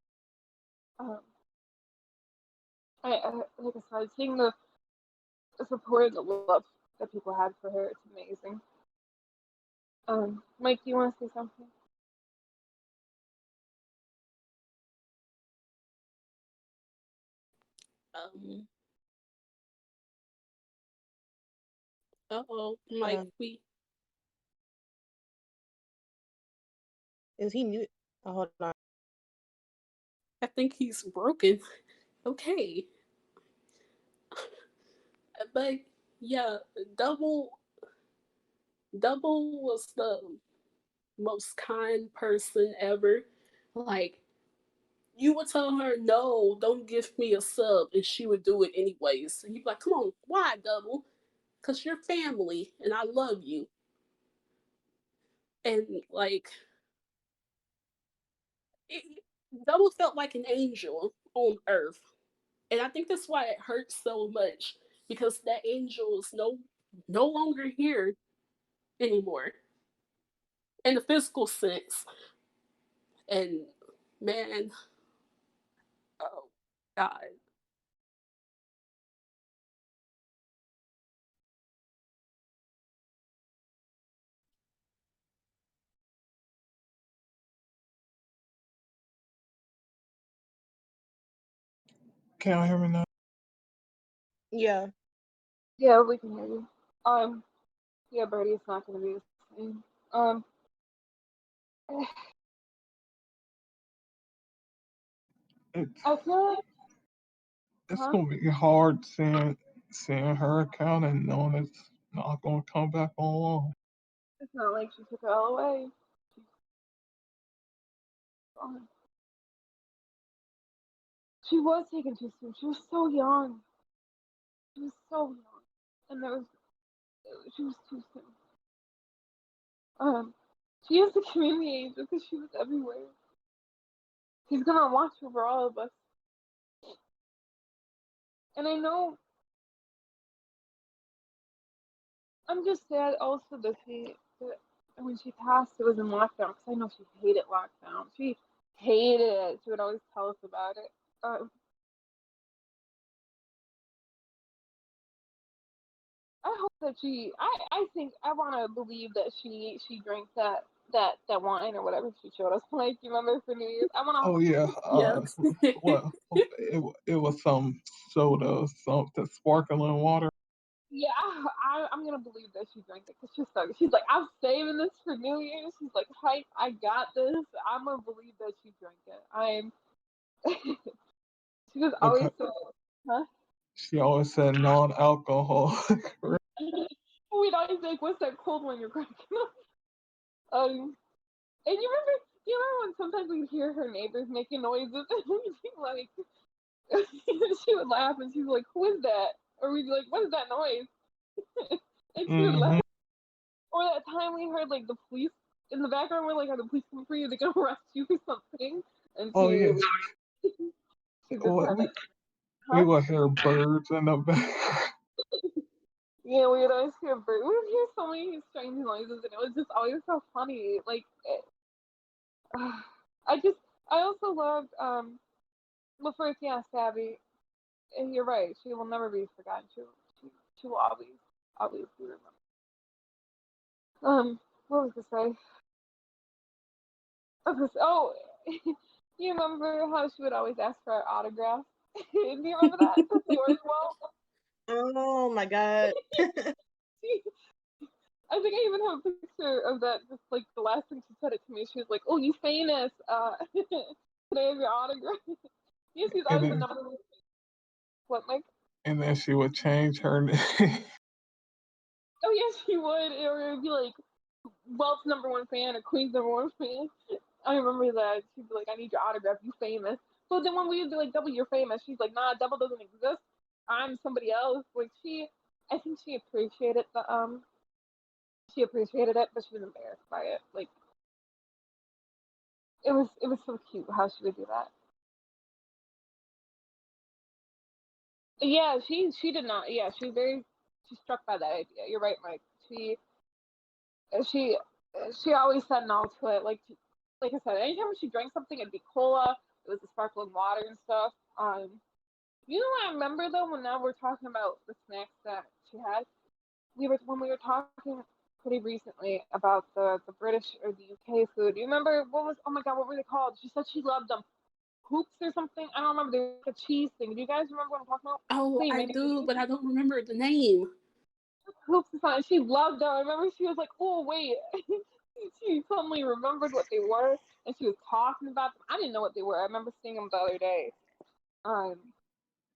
Um, like I said, seeing the support and the love that people had for her, it's amazing. Mike, do you want to say something? Um, uh-oh, Mike, Uh, is he mute? Oh, hold on. I think he's broken. Okay. But yeah, Double Double was the most kind person ever. Like, you would tell her, no, don't give me a sub, and she would do it anyways. And you'd be like, come on, why, Double? Because you're family, and I love you. And, like, it, Double felt like an angel on Earth. And I think that's why it hurts so much, because that angel is no longer here anymore in the physical sense. And man, oh God. Can you hear me now? Yeah. Yeah, we can hear you. Yeah, Birdie, it's not going to be the same. It's I feel like, it's huh? gonna be hard seeing her account and knowing it's not gonna come back on. It's not like she took it all away. Um, She was taken too soon. She was so young. She was so young, and she was too soon. Um, she is the community angel because she was everywhere. She's gonna watch over all of us, and I know I'm just sad also that when she passed, it was in lockdown because I know she hated lockdown. She hated it. She would always tell us about it. I hope that I think I want to believe that she drank that wine or whatever she showed us. Like, you remember for New Year's? I want Oh yeah, Yeah. well, it was some soda, something sparkling water. yeah, I'm gonna believe that she drank it because she's like, I'm saving this for New Year's. She's like, hype, I got this. I'm gonna believe that she drank it. I'm. She was always Okay, so, huh? she always said non-alcohol. We'd always like, what's that cold one you're cracking up? Um, and you remember You know when sometimes we'd hear her neighbors making noises and we'd be like, she would laugh and she's like, "Who is that?" Or we'd be like, "What is that noise?" And she would Hmm. laugh. Or that time we heard like the police in the background. We're like, "Are the police coming for you? They're gonna arrest you for something?" And Oh yeah. she just Oh, had we, like, we huh? would hear birds in the background. Yeah, we'd always hear birds. We would hear so many strange noises, and it was just always so funny. Like, I just, I also loved, well, first, yeah, Savvy. And you're right. She will never be forgotten. She will always be remembered. What was to say? Oh, you remember how she would always ask for our autographs? Do you remember that? That's yours, well. Oh my god. I think I even have a picture of that. Just like the last thing she said it to me, she was like, "Oh, you famous? Can I have your autograph?" Yeah, she's And always the then number one. What, Mike? and then she would change her name. Oh, yes, she would. Or it would be like Welt's number one fan or Queen's number one fan. I remember that. She'd be like, "I need your autograph. You famous?" But then when we would be like, "Double, you're famous," she's like, "Nah, Double doesn't exist. I'm somebody else." Like I think she appreciated it, but she was embarrassed by it. Like it was so cute how she would do that. Yeah, she did not. Yeah, she's struck by that idea. You're right, Mike. She she always said no to it. Like I said, anytime she drank something, it'd be cola. It was the sparkling water and stuff. You know what I remember though? When now we're talking about the snacks that she had, we were talking pretty recently about the British or the UK food. Do you remember what was? Oh my God, what were they called? She said she loved them. Hoops or something. I don't remember. They were like a cheese thing. Do you guys remember what I'm talking about? Oh, They I make it do, but I don't remember the name. hoops and something. She loved them. I remember she was like, "Oh wait," she suddenly remembered what they were, and she was talking about them. I didn't know what they were. I remember seeing them the other day. Um,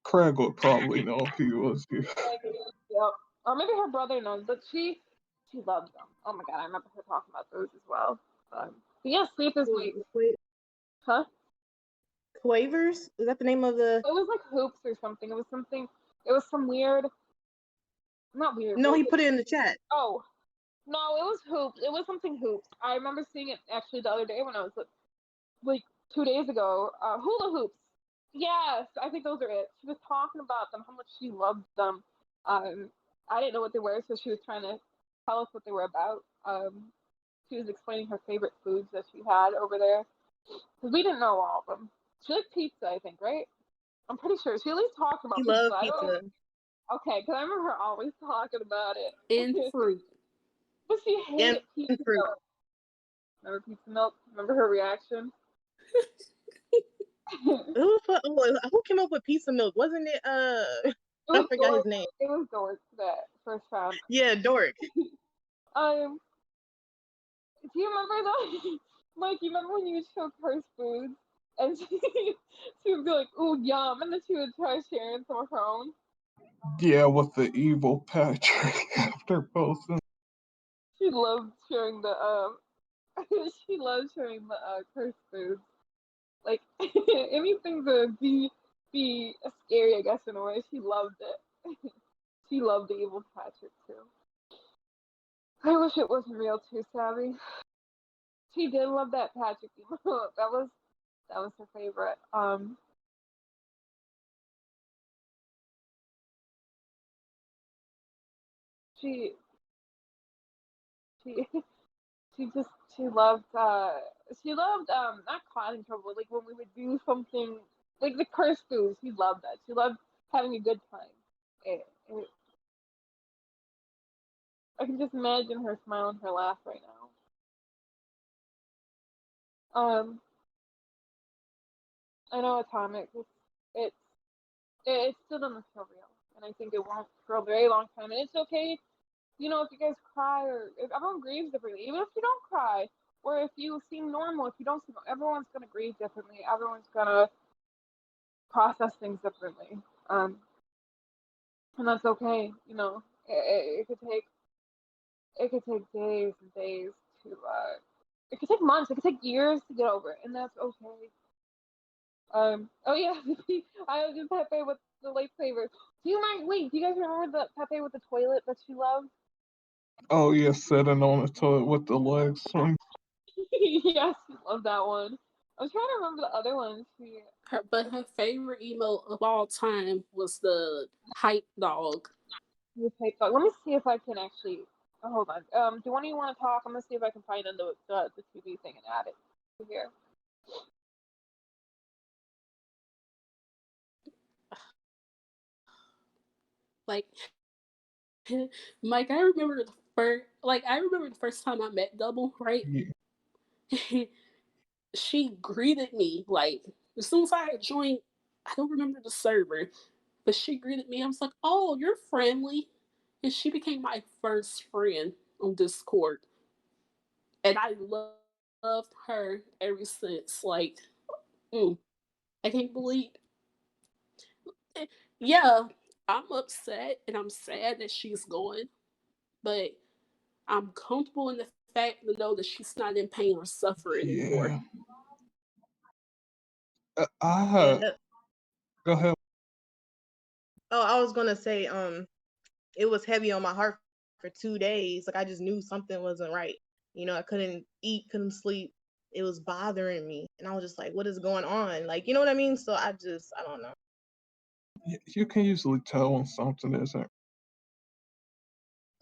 Craig would probably know if he was here. yep. Or maybe her brother knows, but she loves them. Oh my God, I remember her talking about those as well. But yeah, sleep is my huh? Quavers? Is that the name of the? It was like hoops or something. It was something. It was some weird, not weird, but No, it he was put it in the chat. oh no, it was hoops. It was something hoops. I remember seeing it actually the other day when I was like 2 days ago. Hula hoops. Yes, I think those are it. She was talking about them, how much she loved them. Um, I didn't know what they were, so she was trying to tell us what they were about. She was explaining her favorite foods that she had over there because we didn't know all of them. She liked pizza, I think, right? I'm pretty sure she at least talked He about pizza. loved I don't know. pizza Okay, because I remember her always talking about it. And fruit. But she and hated pizza fruit. milk. Remember pizza milk? Remember her reaction? It Who came up with pizza milk? Wasn't it I was forgot his Dork. name. It was Dork that first found. Yeah, Dork. Um, do you remember though? Like, you remember when you would show her foods and she would be like, "Ooh, yum," and then she would try sharing some of her own. Yeah, with the evil Patrick after posting. She loved sharing the she loved sharing the cursed foods. Like anything to be scary, I guess in a way. She loved it. She loved the evil Patrick too. I wish it wasn't real too, Savvy. She did love that Patrick emote. That was her favorite. She she she just she loved not causing trouble, like when we would do something like the curse foods. She loved that. She loved having a good time. It, I can just imagine her smile and her laugh right now. Um, I know Atomic. It's it still doesn't feel real, and I think it won't for a very long time. And it's okay, if you guys cry or if everyone grieves differently, even if you don't cry, or if you seem normal, if you don't seem, everyone's gonna grieve differently. Everyone's gonna process things differently. Um, and that's okay. It could take days and days to It could take months. It could take years to get over it, and that's okay. Oh yeah, I was just Pepe with the lightsaber. Do you mind? Wait, do you guys remember the Pepe with the toilet that she loved? Oh yeah, sitting on the toilet with the legs swing. Yes, she loved that one. I'm trying to remember the other ones. But her favorite emote of all time was the hype dog. The type dog. Let me see if I can actually. Oh, hold on. Do one of you want to talk? I'm gonna see if I can find the TV thing and add it here. Like Mike, I remember the first time I met Double, right? Yeah. She greeted me like as soon as I had joined. I don't remember the server, but she greeted me. I was like, "Oh, you're friendly," and she became my first friend on Discord, and I loved her ever since. Like, I can't believe. Yeah, I'm upset and I'm sad that she's gone, but I'm comfortable in the fact to know that she's not in pain or suffering anymore. Yeah. I Yeah. had go ahead. Oh, I was gonna say, it was heavy on my heart for 2 days. Like I just knew something wasn't right. I couldn't eat, couldn't sleep. It was bothering me, and I was just like, "What is going on?" Like, you know what I mean? So I don't know. You can usually tell when something isn't,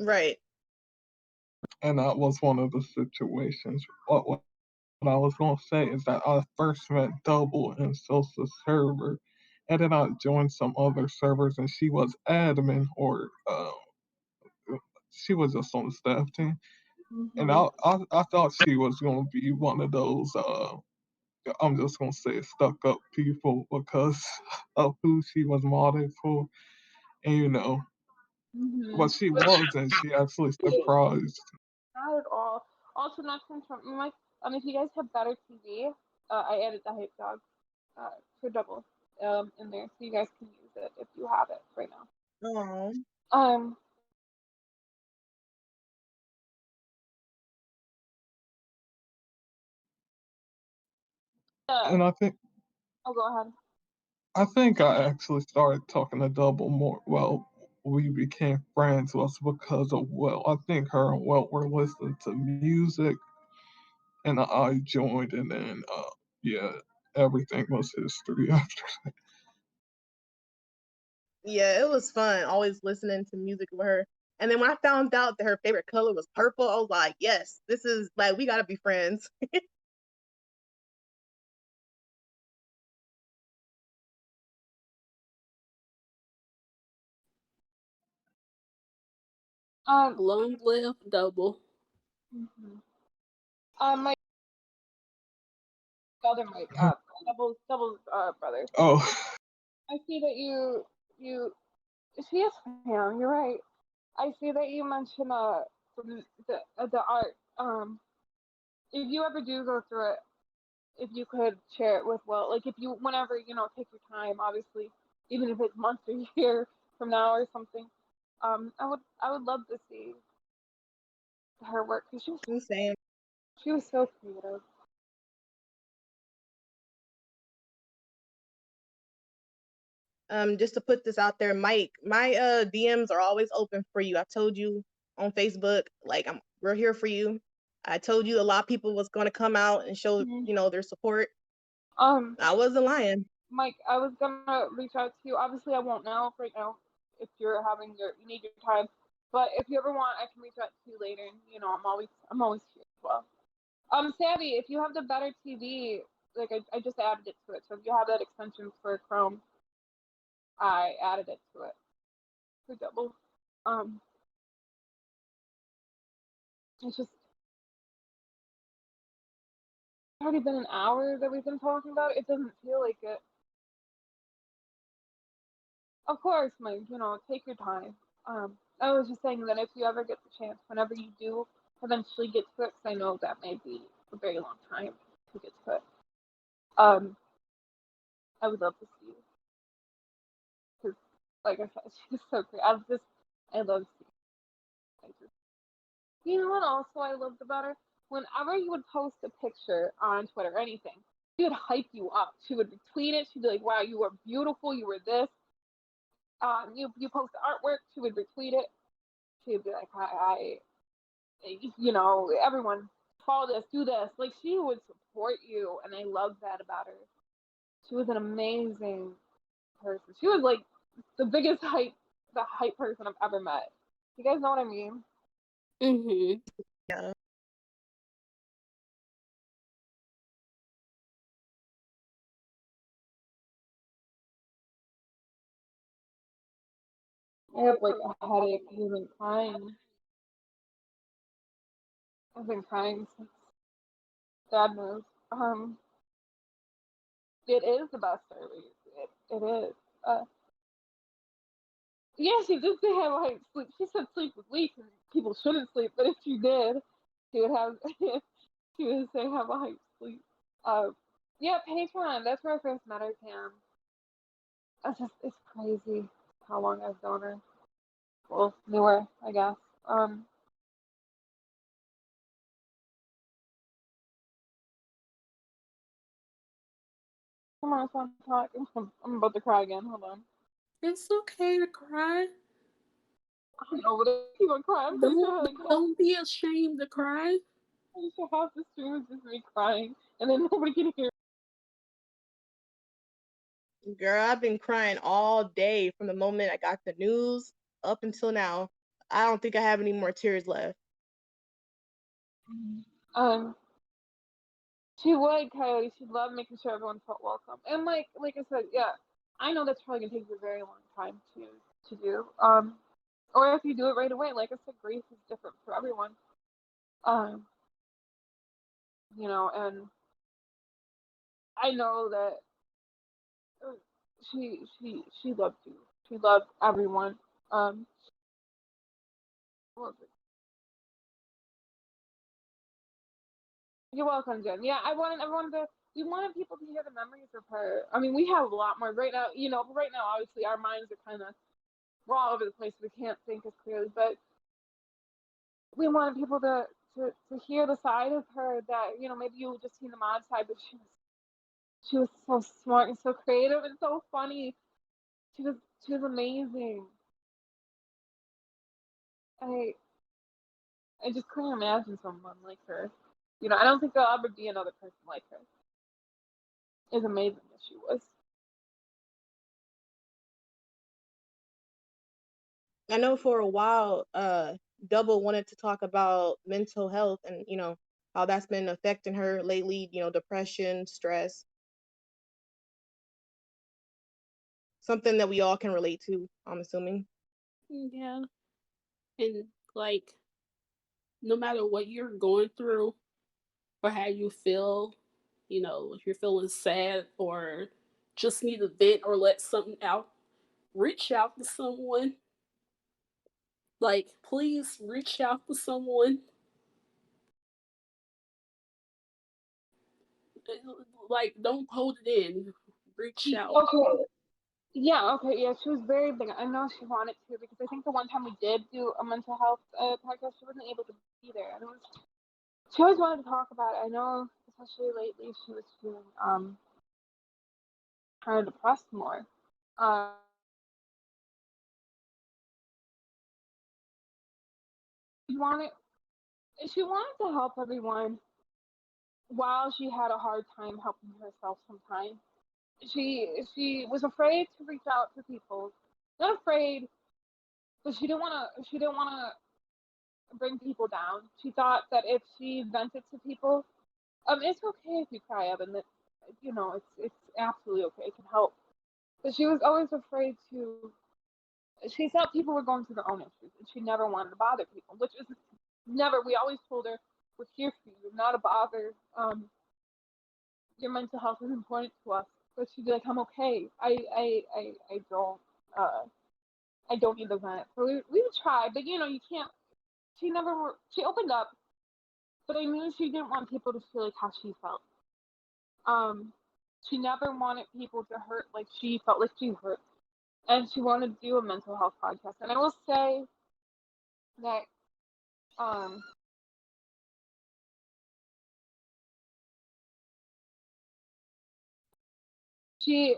Right. and that was one of the situations. What I was gonna say is that I first met Double in Sosa's server, and then I joined some other servers, and she was admin, or she was just on the staff team. And Mm-hmm. I thought she was gonna be one of those. I'm just gonna say stuck up people because of who she was modded for, and Mm-hmm. but she wasn't. She actually surprised. Not at all. Also, not to interrupt you, Mike. If you guys have better TV, I added the hype dog for double in there, so you guys can use it if you have it right now. Oh. Um, And oh, go ahead. I think I actually started talking to Double more. Well, we became friends was because of Will. I think her and Will were listening to music, and I joined, and then yeah, everything was history after. Yeah, it was fun. Always listening to music with her. And then when I found out that her favorite color was purple, I was like, "Yes, this is like we gotta be friends." Um, Long live Double. mhm. My other Mike, double brother. Oh, I see that you. She is Pam. You're right. I see that you mentioned the art. If you ever do go through it, if you could share it with Will, like if you whenever take your time, obviously, even if it's months or year from now or something. I would love to see her work because Same. she was so creative. Just to put this out there, Mike, my DMs are always open for you. I told you on Facebook, like we're here for you. I told you a lot of people was gonna come out and show, Mhm. their support. Um, I wasn't lying. Mike, I was gonna reach out to you. Obviously, I won't now right now if you need your time. But if you ever want, I can reach out to you later. And I'm always here as well. Savvy, if you have the better TV, like I just added it to it. So if you have that extension for Chrome, I added it to it for double. Um, it's just already been an hour that we've been talking about it. It doesn't feel like it. Of course, Mike, take your time. I was just saying that if you ever get the chance, whenever you do eventually get to it, because I know that may be a very long time to get to it, um, I would love to see you. Because, like I said, she's so great. I love seeing her. You know what also I loved about her? whenever you would post a picture on Twitter or anything, she would hype you up. She would retweet it. She'd be like, "Wow, you were beautiful. You were this." You post artwork. She would retweet it. She'd be like, everyone follow this, do this. Like she would support you, and I loved that about her. She was an amazing person. She was like the hype person I've ever met. You guys know what I mean? Mm-hmm. Yeah. I have like a headache. I've been crying. I've been crying since Dad moved. It is the best service. It is. Uh, yeah, she did say have light sleep. She said sleep was weak and people shouldn't sleep, but if she did, she would have. She would say have a light sleep. Uh, yeah, Patreon. That's where I first met her, Cam. It's crazy how long I've known her. Well, newer, I guess. Come on, stop talking. I'm about to cry again. Hold on. It's okay to cry. I don't know what I keep on crying. I'm pretty sure Don't be ashamed to cry. half the stream is just me crying, and then nobody can hear. Girl, I've been crying all day from the moment I got the news up until now. I don't think I have any more tears left. Um, she would, Coyote. She'd love making sure everyone felt welcome. And like I said, yeah, I know that's probably gonna take you a very long time to do. Or if you do it right away, like I said, grief is different for everyone. Um, and I know that she loved you. She loved everyone. What was it? You're welcome, Jen. Yeah, I wanted everyone to. We wanted people to hear the memories of her. I mean, we have a lot more right now. Right now, obviously, our minds are kind of we're all over the place. We can't think as clearly, but we wanted people to hear the side of her that maybe you just seen the mod side, but she was so smart and so creative and so funny. She was she was amazing. I I just couldn't imagine someone like her. I don't think there'll ever be another person like her. As amazing as she was. I know for a while, Double wanted to talk about mental health and, how that's been affecting her lately, depression, stress, something that we all can relate to, I'm assuming. Yeah. And like, no matter what you're going through or how you feel, if you're feeling sad or just need to vent or let something out, reach out to someone. Like, please reach out to someone. Like, don't hold it in. Reach out. Okay. Yeah, okay, yeah, she was very big. I know she wanted to because I think the one time we did do a mental health podcast, she wasn't able to be there. And she always wanted to talk about it. I know, especially lately, she was feeling kind of depressed more. Um, she wanted she wanted to help everyone while she had a hard time helping herself sometimes. She was afraid to reach out to people. Not afraid, but she didn't want to bring people down. She thought that if she vented to people, it's okay if you cry, Evan. That it's absolutely okay. It can help. But she was always afraid to. She thought people were going through their own issues, and she never wanted to bother people. Which is never. We always told her, "We're here for you. Not a bother. Your mental health is important to us." But she'd be like, "I'm okay. I don't. Uh, I don't need the vent." So we would try, but you can't. She never. She opened up, but I knew she didn't want people to feel like how she felt. Um, she never wanted people to hurt like she felt like she hurt, and she wanted to do a mental health podcast. And I will say that um, she,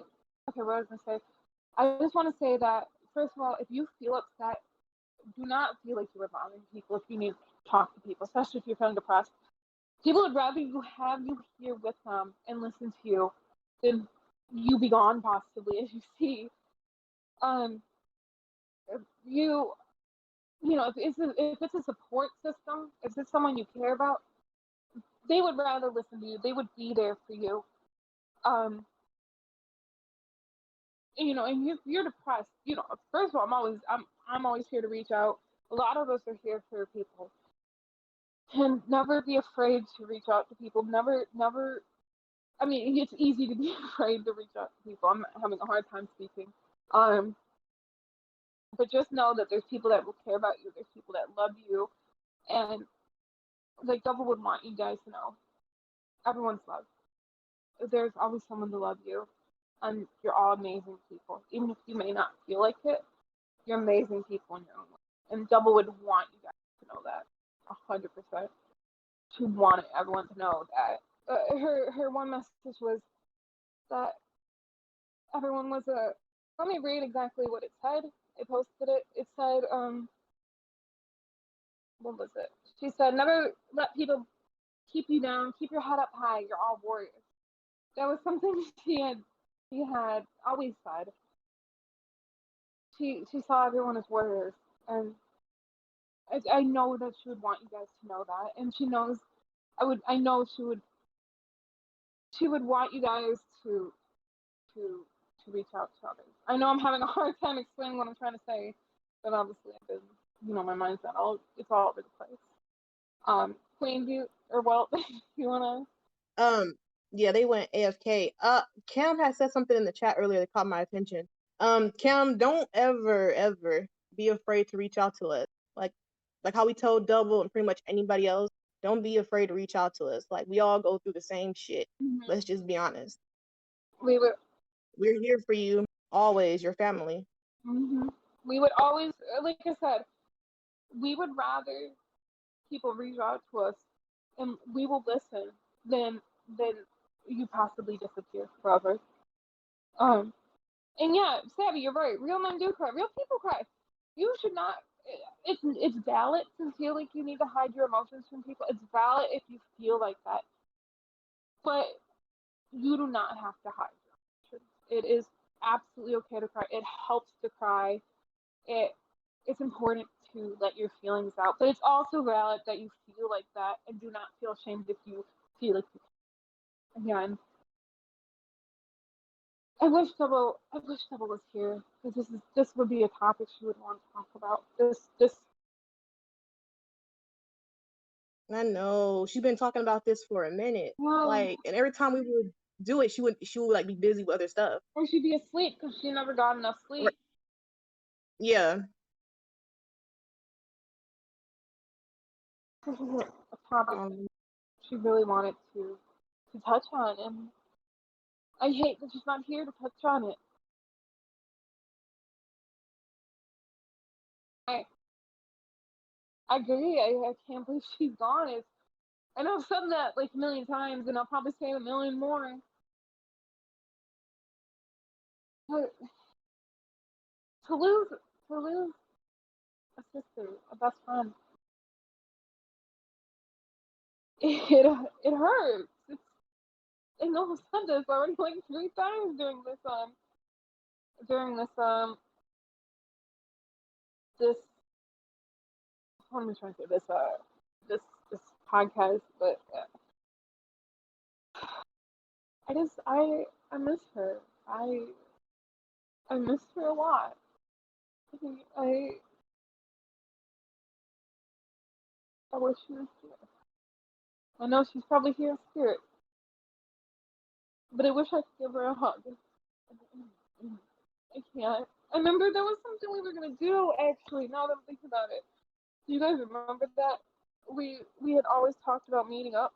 okay, what I was gonna say. I just want to say that first of all, if you feel upset, do not feel like you're bothering people if you need to talk to people, especially if you're feeling depressed. People would rather you have you here with them and listen to you than you be gone possibly, as you see. Um, if if it's a support system, if it's someone you care about, they would rather listen to you. They would be there for you. Um, and you're depressed. First of all, I'm always here to reach out. A lot of us are here for people, and never be afraid to reach out to people. Never. I mean, it's easy to be afraid to reach out to people. I'm having a hard time speaking. Um, but just know that there's people that will care about you. There's people that love you, and like Double would want you guys to know, everyone's loved. There's always someone to love you, and you're all amazing people. Even if you may not feel like it, you're amazing people in your own way. And Double would want you guys to know that, 100%. She wanted everyone to know that. Her one message was that everyone was a. Let me read exactly what it said. I posted it. It said, what was it? She said, never let people keep you down. Keep your head up high. You're all warriors. That was something she had always said. She saw everyone as warriors, and I know that she would want you guys to know that, and she knows I know she would want you guys to to reach out to others. I know I'm having a hard time explaining what I'm trying to say, but obviously I've been, my mind's it's all over the place. Queen, you wanna? Um, yeah, they went AFK. Cam had said something in the chat earlier that caught my attention. Cam, don't ever be afraid to reach out to us. Like how we told Double and pretty much anybody else, don't be afraid to reach out to us. Like we all go through the same shit. Mhm. Let's just be honest. We would. We're here for you always, your family. Mhm. We would always, like I said, we would rather people reach out to us, and we will listen than you possibly disappear forever. Um, and yeah, Savvy, you're right. Real men do cry. Real people cry. You should not. It's valid to feel like you need to hide your emotions from people. It's valid if you feel like that, but you do not have to hide your emotions. It is absolutely okay to cry. It helps to cry. It's important to let your feelings out, but it's also valid that you feel like that and do not feel ashamed if you feel like you can. Again, I wish Double was here because this would be a topic she would want to talk about. This I know. She's been talking about this for a minute. well, Like, and every time we would do it, she would like be busy with other stuff. or she'd be asleep because she never got enough sleep. Yeah. This is a topic Um, she really wanted to touch on, and I hate that she's not here to touch on it. I I agree. I can't believe she's gone. I know I've said that like a million times, and I'll probably say it a million more. But to lose to lose a sister, a best friend, it hurts. I know I've said this already like 3 times during this what am I trying to say this this podcast, but I miss her. I I miss her a lot. I I wish she was here. I know she's probably here in spirit, but I wish I could give her a hug. I can't. I remember there was something we were gonna do actually. Now that I'm thinking about it, do you guys remember that we had always talked about meeting up?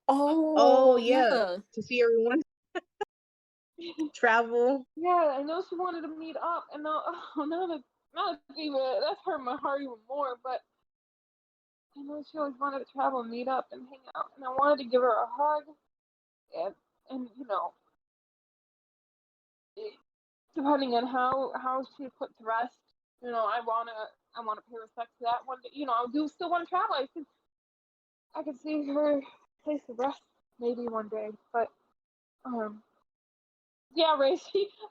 oh Oh yeah, yeah. to see everyone travel. Yeah, I know she wanted to meet up, and now oh, now that's even that's hurt my heart even more. But I know she always wanted to travel and meet up and hang out, and I wanted to give her a hug, and and depending on how she's put to rest, I wanna pay respect to that one day. I do still want to travel. I could see her place of rest maybe one day, but um, yeah, Ray.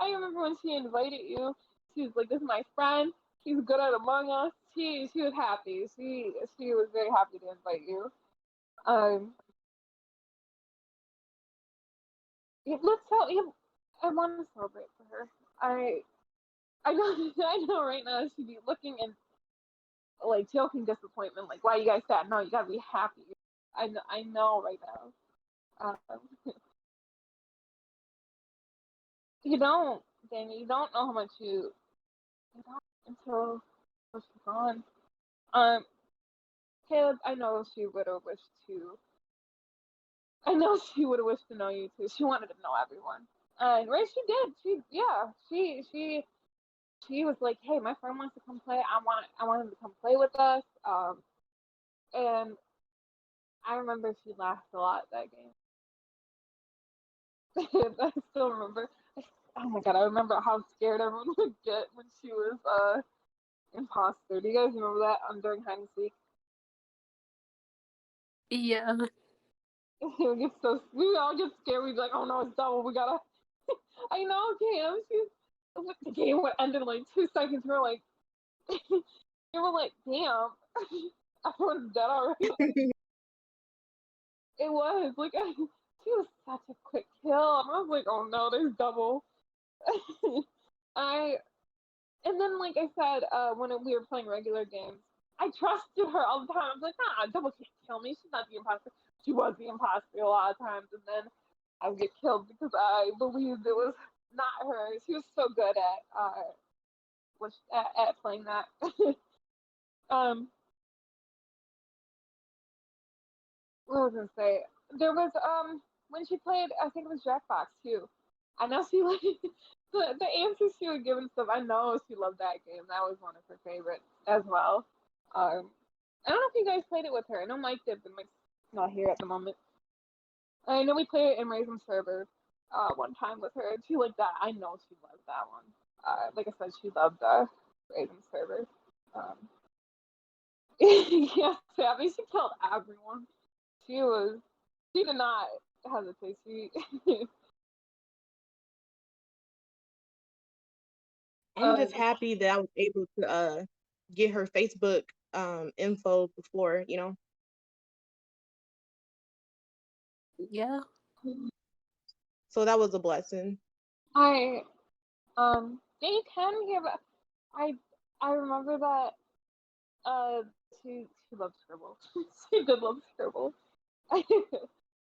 I remember when she invited you. She was like, "This is my friend. She's good at Among Us." She was happy. She was very happy to invite you. Um, let's tell you. I want to celebrate for her. I know I know right now she'd be looking and like joking disappointment, like why you guys sad? No, you gotta be happy. I know right now. You don't, Danny. You don't know how much you don't until she's gone. Um, Caleb, I know she would have wished to. I know she would have wished to know you too. She wanted to know everyone. Right, she did. She was like, "Hey, my friend wants to come play. I want him to come play with us." And I remember she laughed a lot that game. I still remember. Oh my god, I remember how scared everyone would get when she was imposter. Do you guys remember that during hide and seek? Yeah. We would get so we would all get scared. We'd be like, "Oh no, it's double. We gotta." I know, Cam. The game would end in like 2 seconds. We were like, we were like, "Damn, everyone's dead already." It was like she was such a quick kill, and I was like, "Oh no, there's double." I And then, like I said, when we were playing regular games, I trusted her all the time. I was like, nah, double can't kill me. She's not the imposter. She was the imposter a lot of times, and then I would get killed because I believed it was not her. She was so good at playing that. um, what was I gonna say? There was when she played, I think it was Jackbox too. I know she like the answers she would give and stuff. I know she loved that game. That was one of her favorites as well. I don't know if you guys played it with her. I know Mike did, but Mike's not here at the moment. I know we played it in Raisin server one time with her, and she liked that. I know she loved that one. Like I said, she loved Raisin server. Um, yeah, Sammy, she killed everyone. She was. She did not hesitate. She. I'm um, just happy that I was able to get her Facebook info before, Yeah. so that was a blessing. I yeah, you can hear, but I I remember that uh she loved Scribble. She did love Scribble.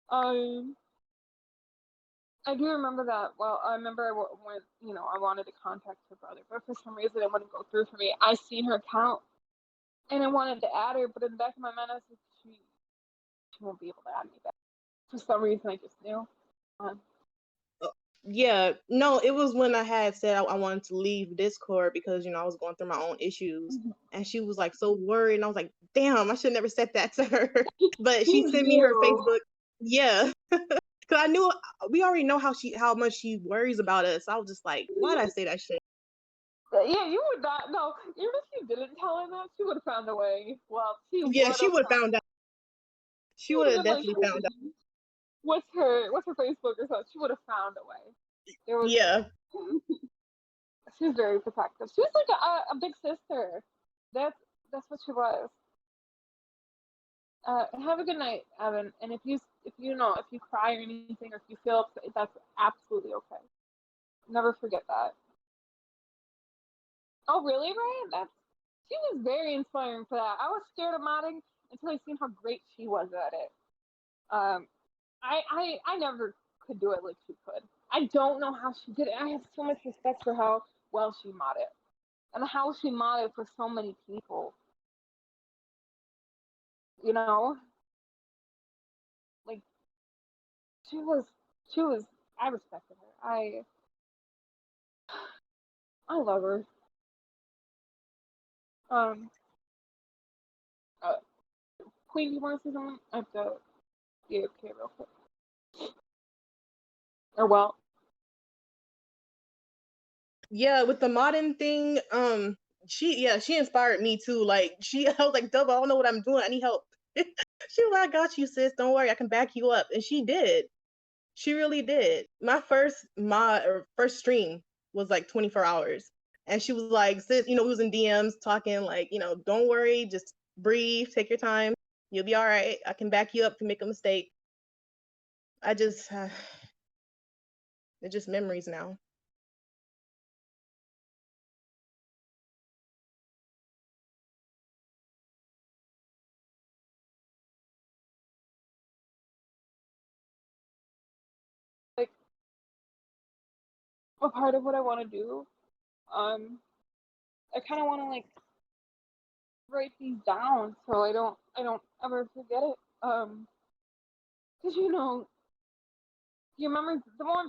um, I do remember that. Well, I remember when I wanted to contact her brother, but for some reason it wouldn't go through for me. I seen her account and I wanted to add her, but in the back of my mind I was like, she won't be able to add me back. For some reason, I just knew. Um, Yeah, no, it was when I had said I wanted to leave Discord because I was going through my own issues, and she was like so worried, and I was like, damn, I should never said that to her. But she she sent me her knew. Facebook. Yeah, because I knew we already know how much she worries about us. I was just like, why'd I say that shit? Yeah, you would not. No, even if you didn't tell her that, she would have found a way. Well, she would Yeah, she have would have found. found out. She She would would have have been like, definitely found out. what's her Facebook or something? She would have found a way. There was. Yeah. She was very protective. She was like a big sister. That's that's what she was. Have a good night, Evan. And if you cry or anything, or if you feel upset, that's absolutely okay. Never forget that. Oh, really, Ryan? She was very inspiring for that. I was scared of modding until I seen how great she was at it. Um, I never could do it like she could. I don't know how she did it. I have so much respect for how well she modded and how she modded for so many people. You know, like she was, she was. I respected her. I love her. Um, uh, Queen, do you want to say something? I have to be okay real quick. Or well, Yeah, with the modding thing, she inspired me too. Like I was like, Double, I don't know what I'm doing. I need help. She was like, I got you, sis. Don't worry, I can back you up. And she did. She really did. My first stream was like 24 hours. And she was like, sis, we was in DMs talking like, don't worry, just breathe, take your time. You'll be all right. I can back you up if you make a mistake. I just, it's just memories now. Like a part of what I want to do. I kind of want to like write these down so I don't ever forget it. Because your memories, the more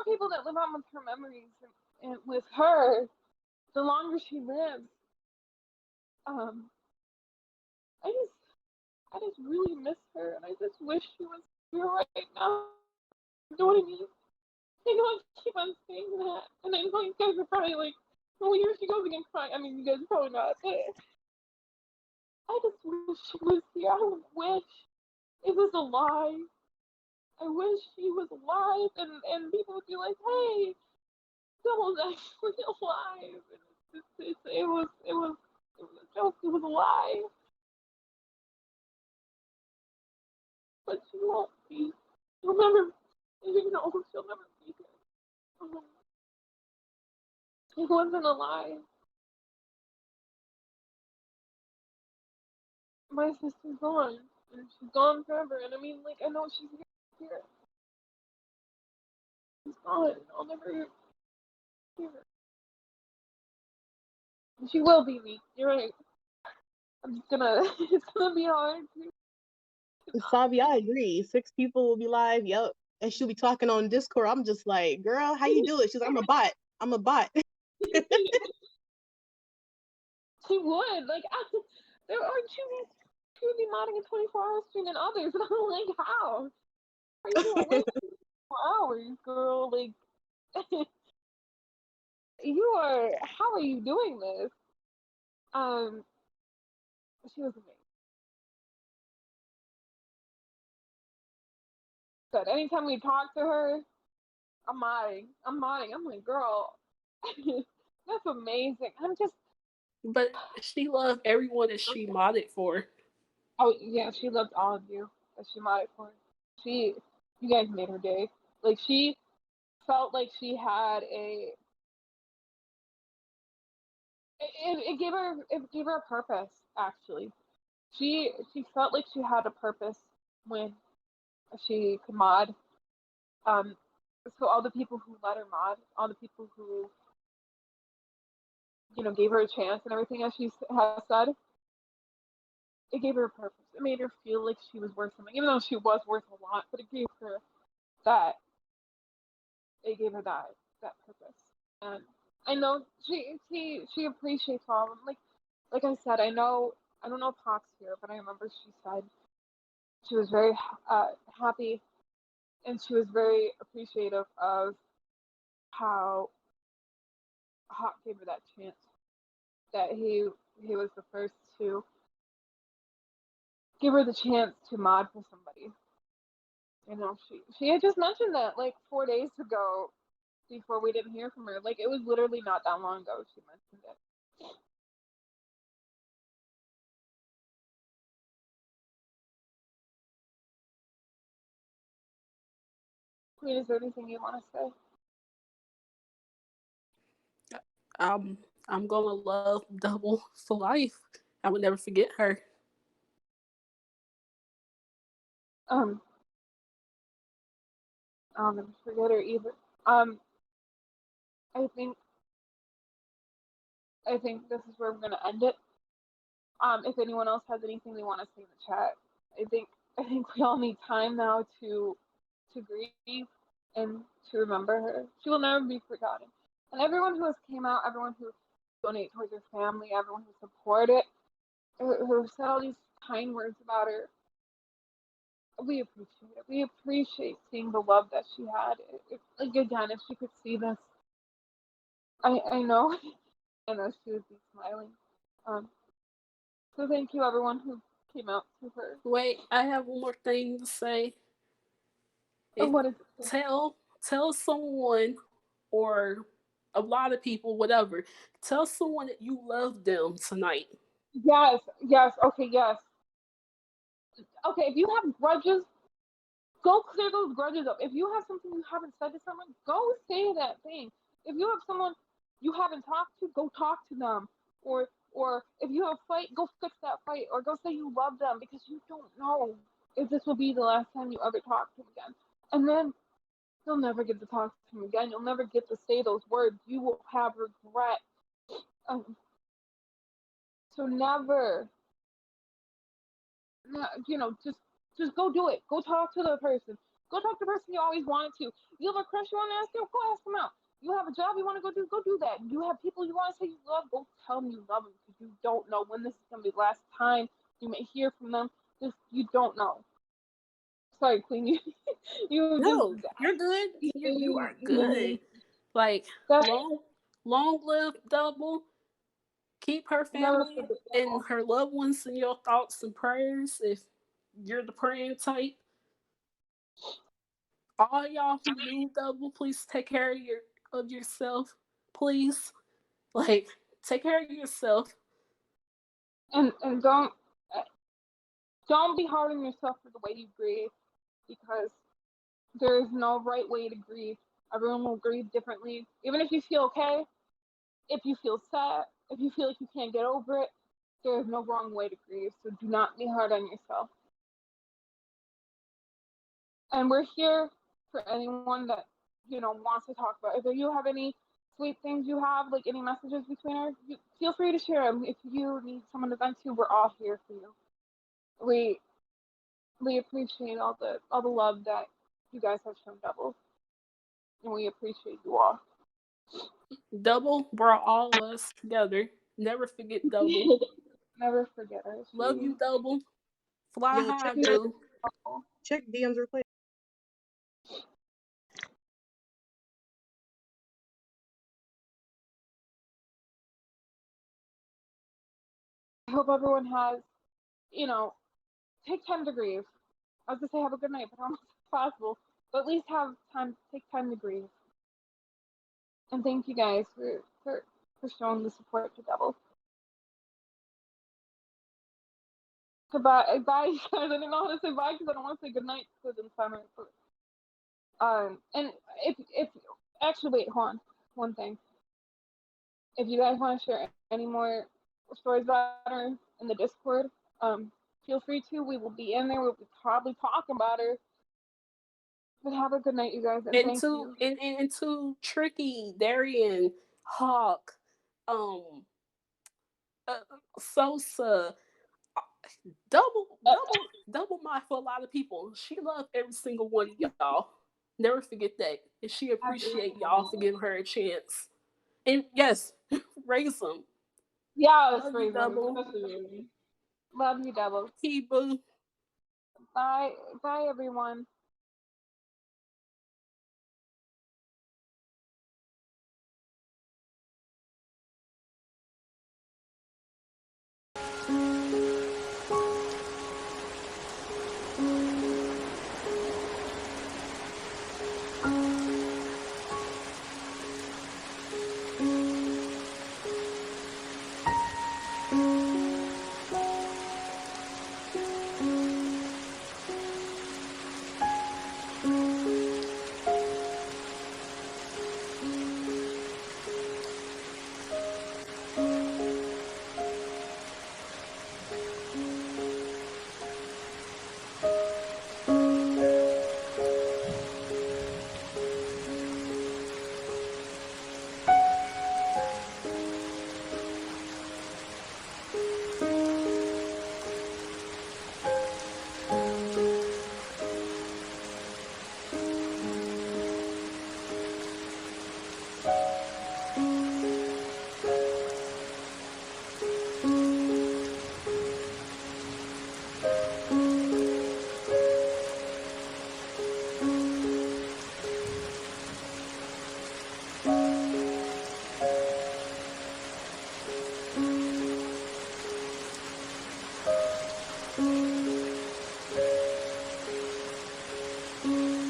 people that live on with her memories and with her, the longer she lives. Um, I just I just really miss her, and I just wish she was here right now. You know what I mean? I know I keep on saying that, and I know you guys are probably like, "Oh, here she goes again crying." I mean, you guys are probably not, but I just wish she was here. I wish it was a lie. I wish she was alive, and people would be like, "Hey, Double's actually alive." And it was a joke. It was a lie, but she won't be. She'll never. She'll never be here. It wasn't a lie. My sister's gone, and she's gone forever. And I mean, like, I know she's here. She's gone. I'll never hear her. And she will be me. You're right. I'm just gonna. It's gonna be hard. Savi, I agree. 6 people will be live. Yep. And she'll be talking on Discord. I'm just like, girl, how you do it? She's like, I'm a bot. I'm a bot. She would like. There are two. She would be modding a 24-hour stream and others, and I'm like, how? Are you doing wait 24 hours, girl? Like, you are. How are you doing this? Um, she was amazing. But anytime we talk to her, I'm modding. I'm modding. I'm like, girl, that's amazing. I'm just, But she loved everyone that she modded for. oh yeah, she loved all of you that she modded for. You guys made her day. Like she felt like she had it gave her a purpose actually. She felt like she had a purpose when she could mod. Um, so all the people who let her mod, all the people who gave her a chance and everything, as she has said, it gave her a purpose. It made her feel like she was worth something, even though she was worth a lot. But it gave her that. It gave her that purpose, and I know she appreciates all of them. Like I said, I don't know Talks here, but I remember she said she was very happy and she was very appreciative of how Hawk gave her that chance. That he was the first to give her the chance to mod for somebody. She had just mentioned that like 4 days ago before we didn't hear from her. Like it was literally not that long ago she mentioned it. Queen, is there anything you want to say? I'm gonna love Double for life. I would never forget her. Um, I'll never forget her either. Um, I think this is where we're gonna end it. If anyone else has anything they want to say in the chat, I think we all need time now to grieve and to remember her. She will never be forgotten. And everyone who has came out, everyone who donated towards her family, everyone who supported, who said all these kind words about her, we appreciate it. We appreciate seeing the love that she had. Like again, if she could see this, I know. I know she would be smiling. So thank you everyone who came out to her. Wait, I have one more thing to say. And If, what is it? tell someone, or a lot of people, whatever. Tell someone that you love them tonight. Yes, yes, okay, yes. Okay, if you have grudges, go clear those grudges up. If you have something you haven't said to someone, go say that thing. If you have someone you haven't talked to, go talk to them. Or if you have a fight, go fix that fight. Or go say you love them, because you don't know if this will be the last time you ever talk to them again. And then you'll never get to talk to them again. You'll never get to say those words. You will have regret. So never, just go do it. Go talk to the person. Go talk to the person you always wanted to. You have a crush you want to ask them, go ask them out. You have a job you want to go do that. You have people you want to say you love, go tell them you love them, because you don't know when this is going to be the last time you may hear from them. You don't know. Sorry, Queen. No, you're good. You are good. Like, long live Double. Keep her family and her loved ones in your thoughts and prayers if you're the praying type. All y'all who knew Double, please take care of yourself. Please. Like, take care of yourself. And don't be hard on yourself for the way you grieve, because there is no right way to grieve. Everyone will grieve differently. Even if you feel okay, if you feel sad, if you feel like you can't get over it, there is no wrong way to grieve. So do not be hard on yourself. And we're here for anyone that wants to talk about. If you have any sweet things you have, like any messages between us, feel free to share them. If you need someone to vent to, we're all here for you. We appreciate all the love that you guys have shown Double, and we appreciate you all. Double brought all of us together. Never forget Double. Never forget us. Love you, Double. Fly Yo, high, Double. Check DMs real quick. I hope everyone has, take time to grieve. I was gonna say have a good night, but almost impossible. But at least take time to grieve. And thank you guys for showing the support to Double. Goodbye, bye, guys. I didn't know how to say bye because I don't want to say good night because it's summer. And if actually wait, hold on, one thing. If you guys want to share any more stories about her in the Discord, feel free to. We will be in there. We'll be probably talking about her. But have a good night, you guys. And thank you. And to Tricky, Darian, Hawk, Sosa, double my for a lot of people. She loved every single one of y'all. Never forget that. And she appreciate y'all for giving her a chance. And yes, raise them. Yeah, love you, Double. Love you, Double. Boo. Bye, everyone. Bye.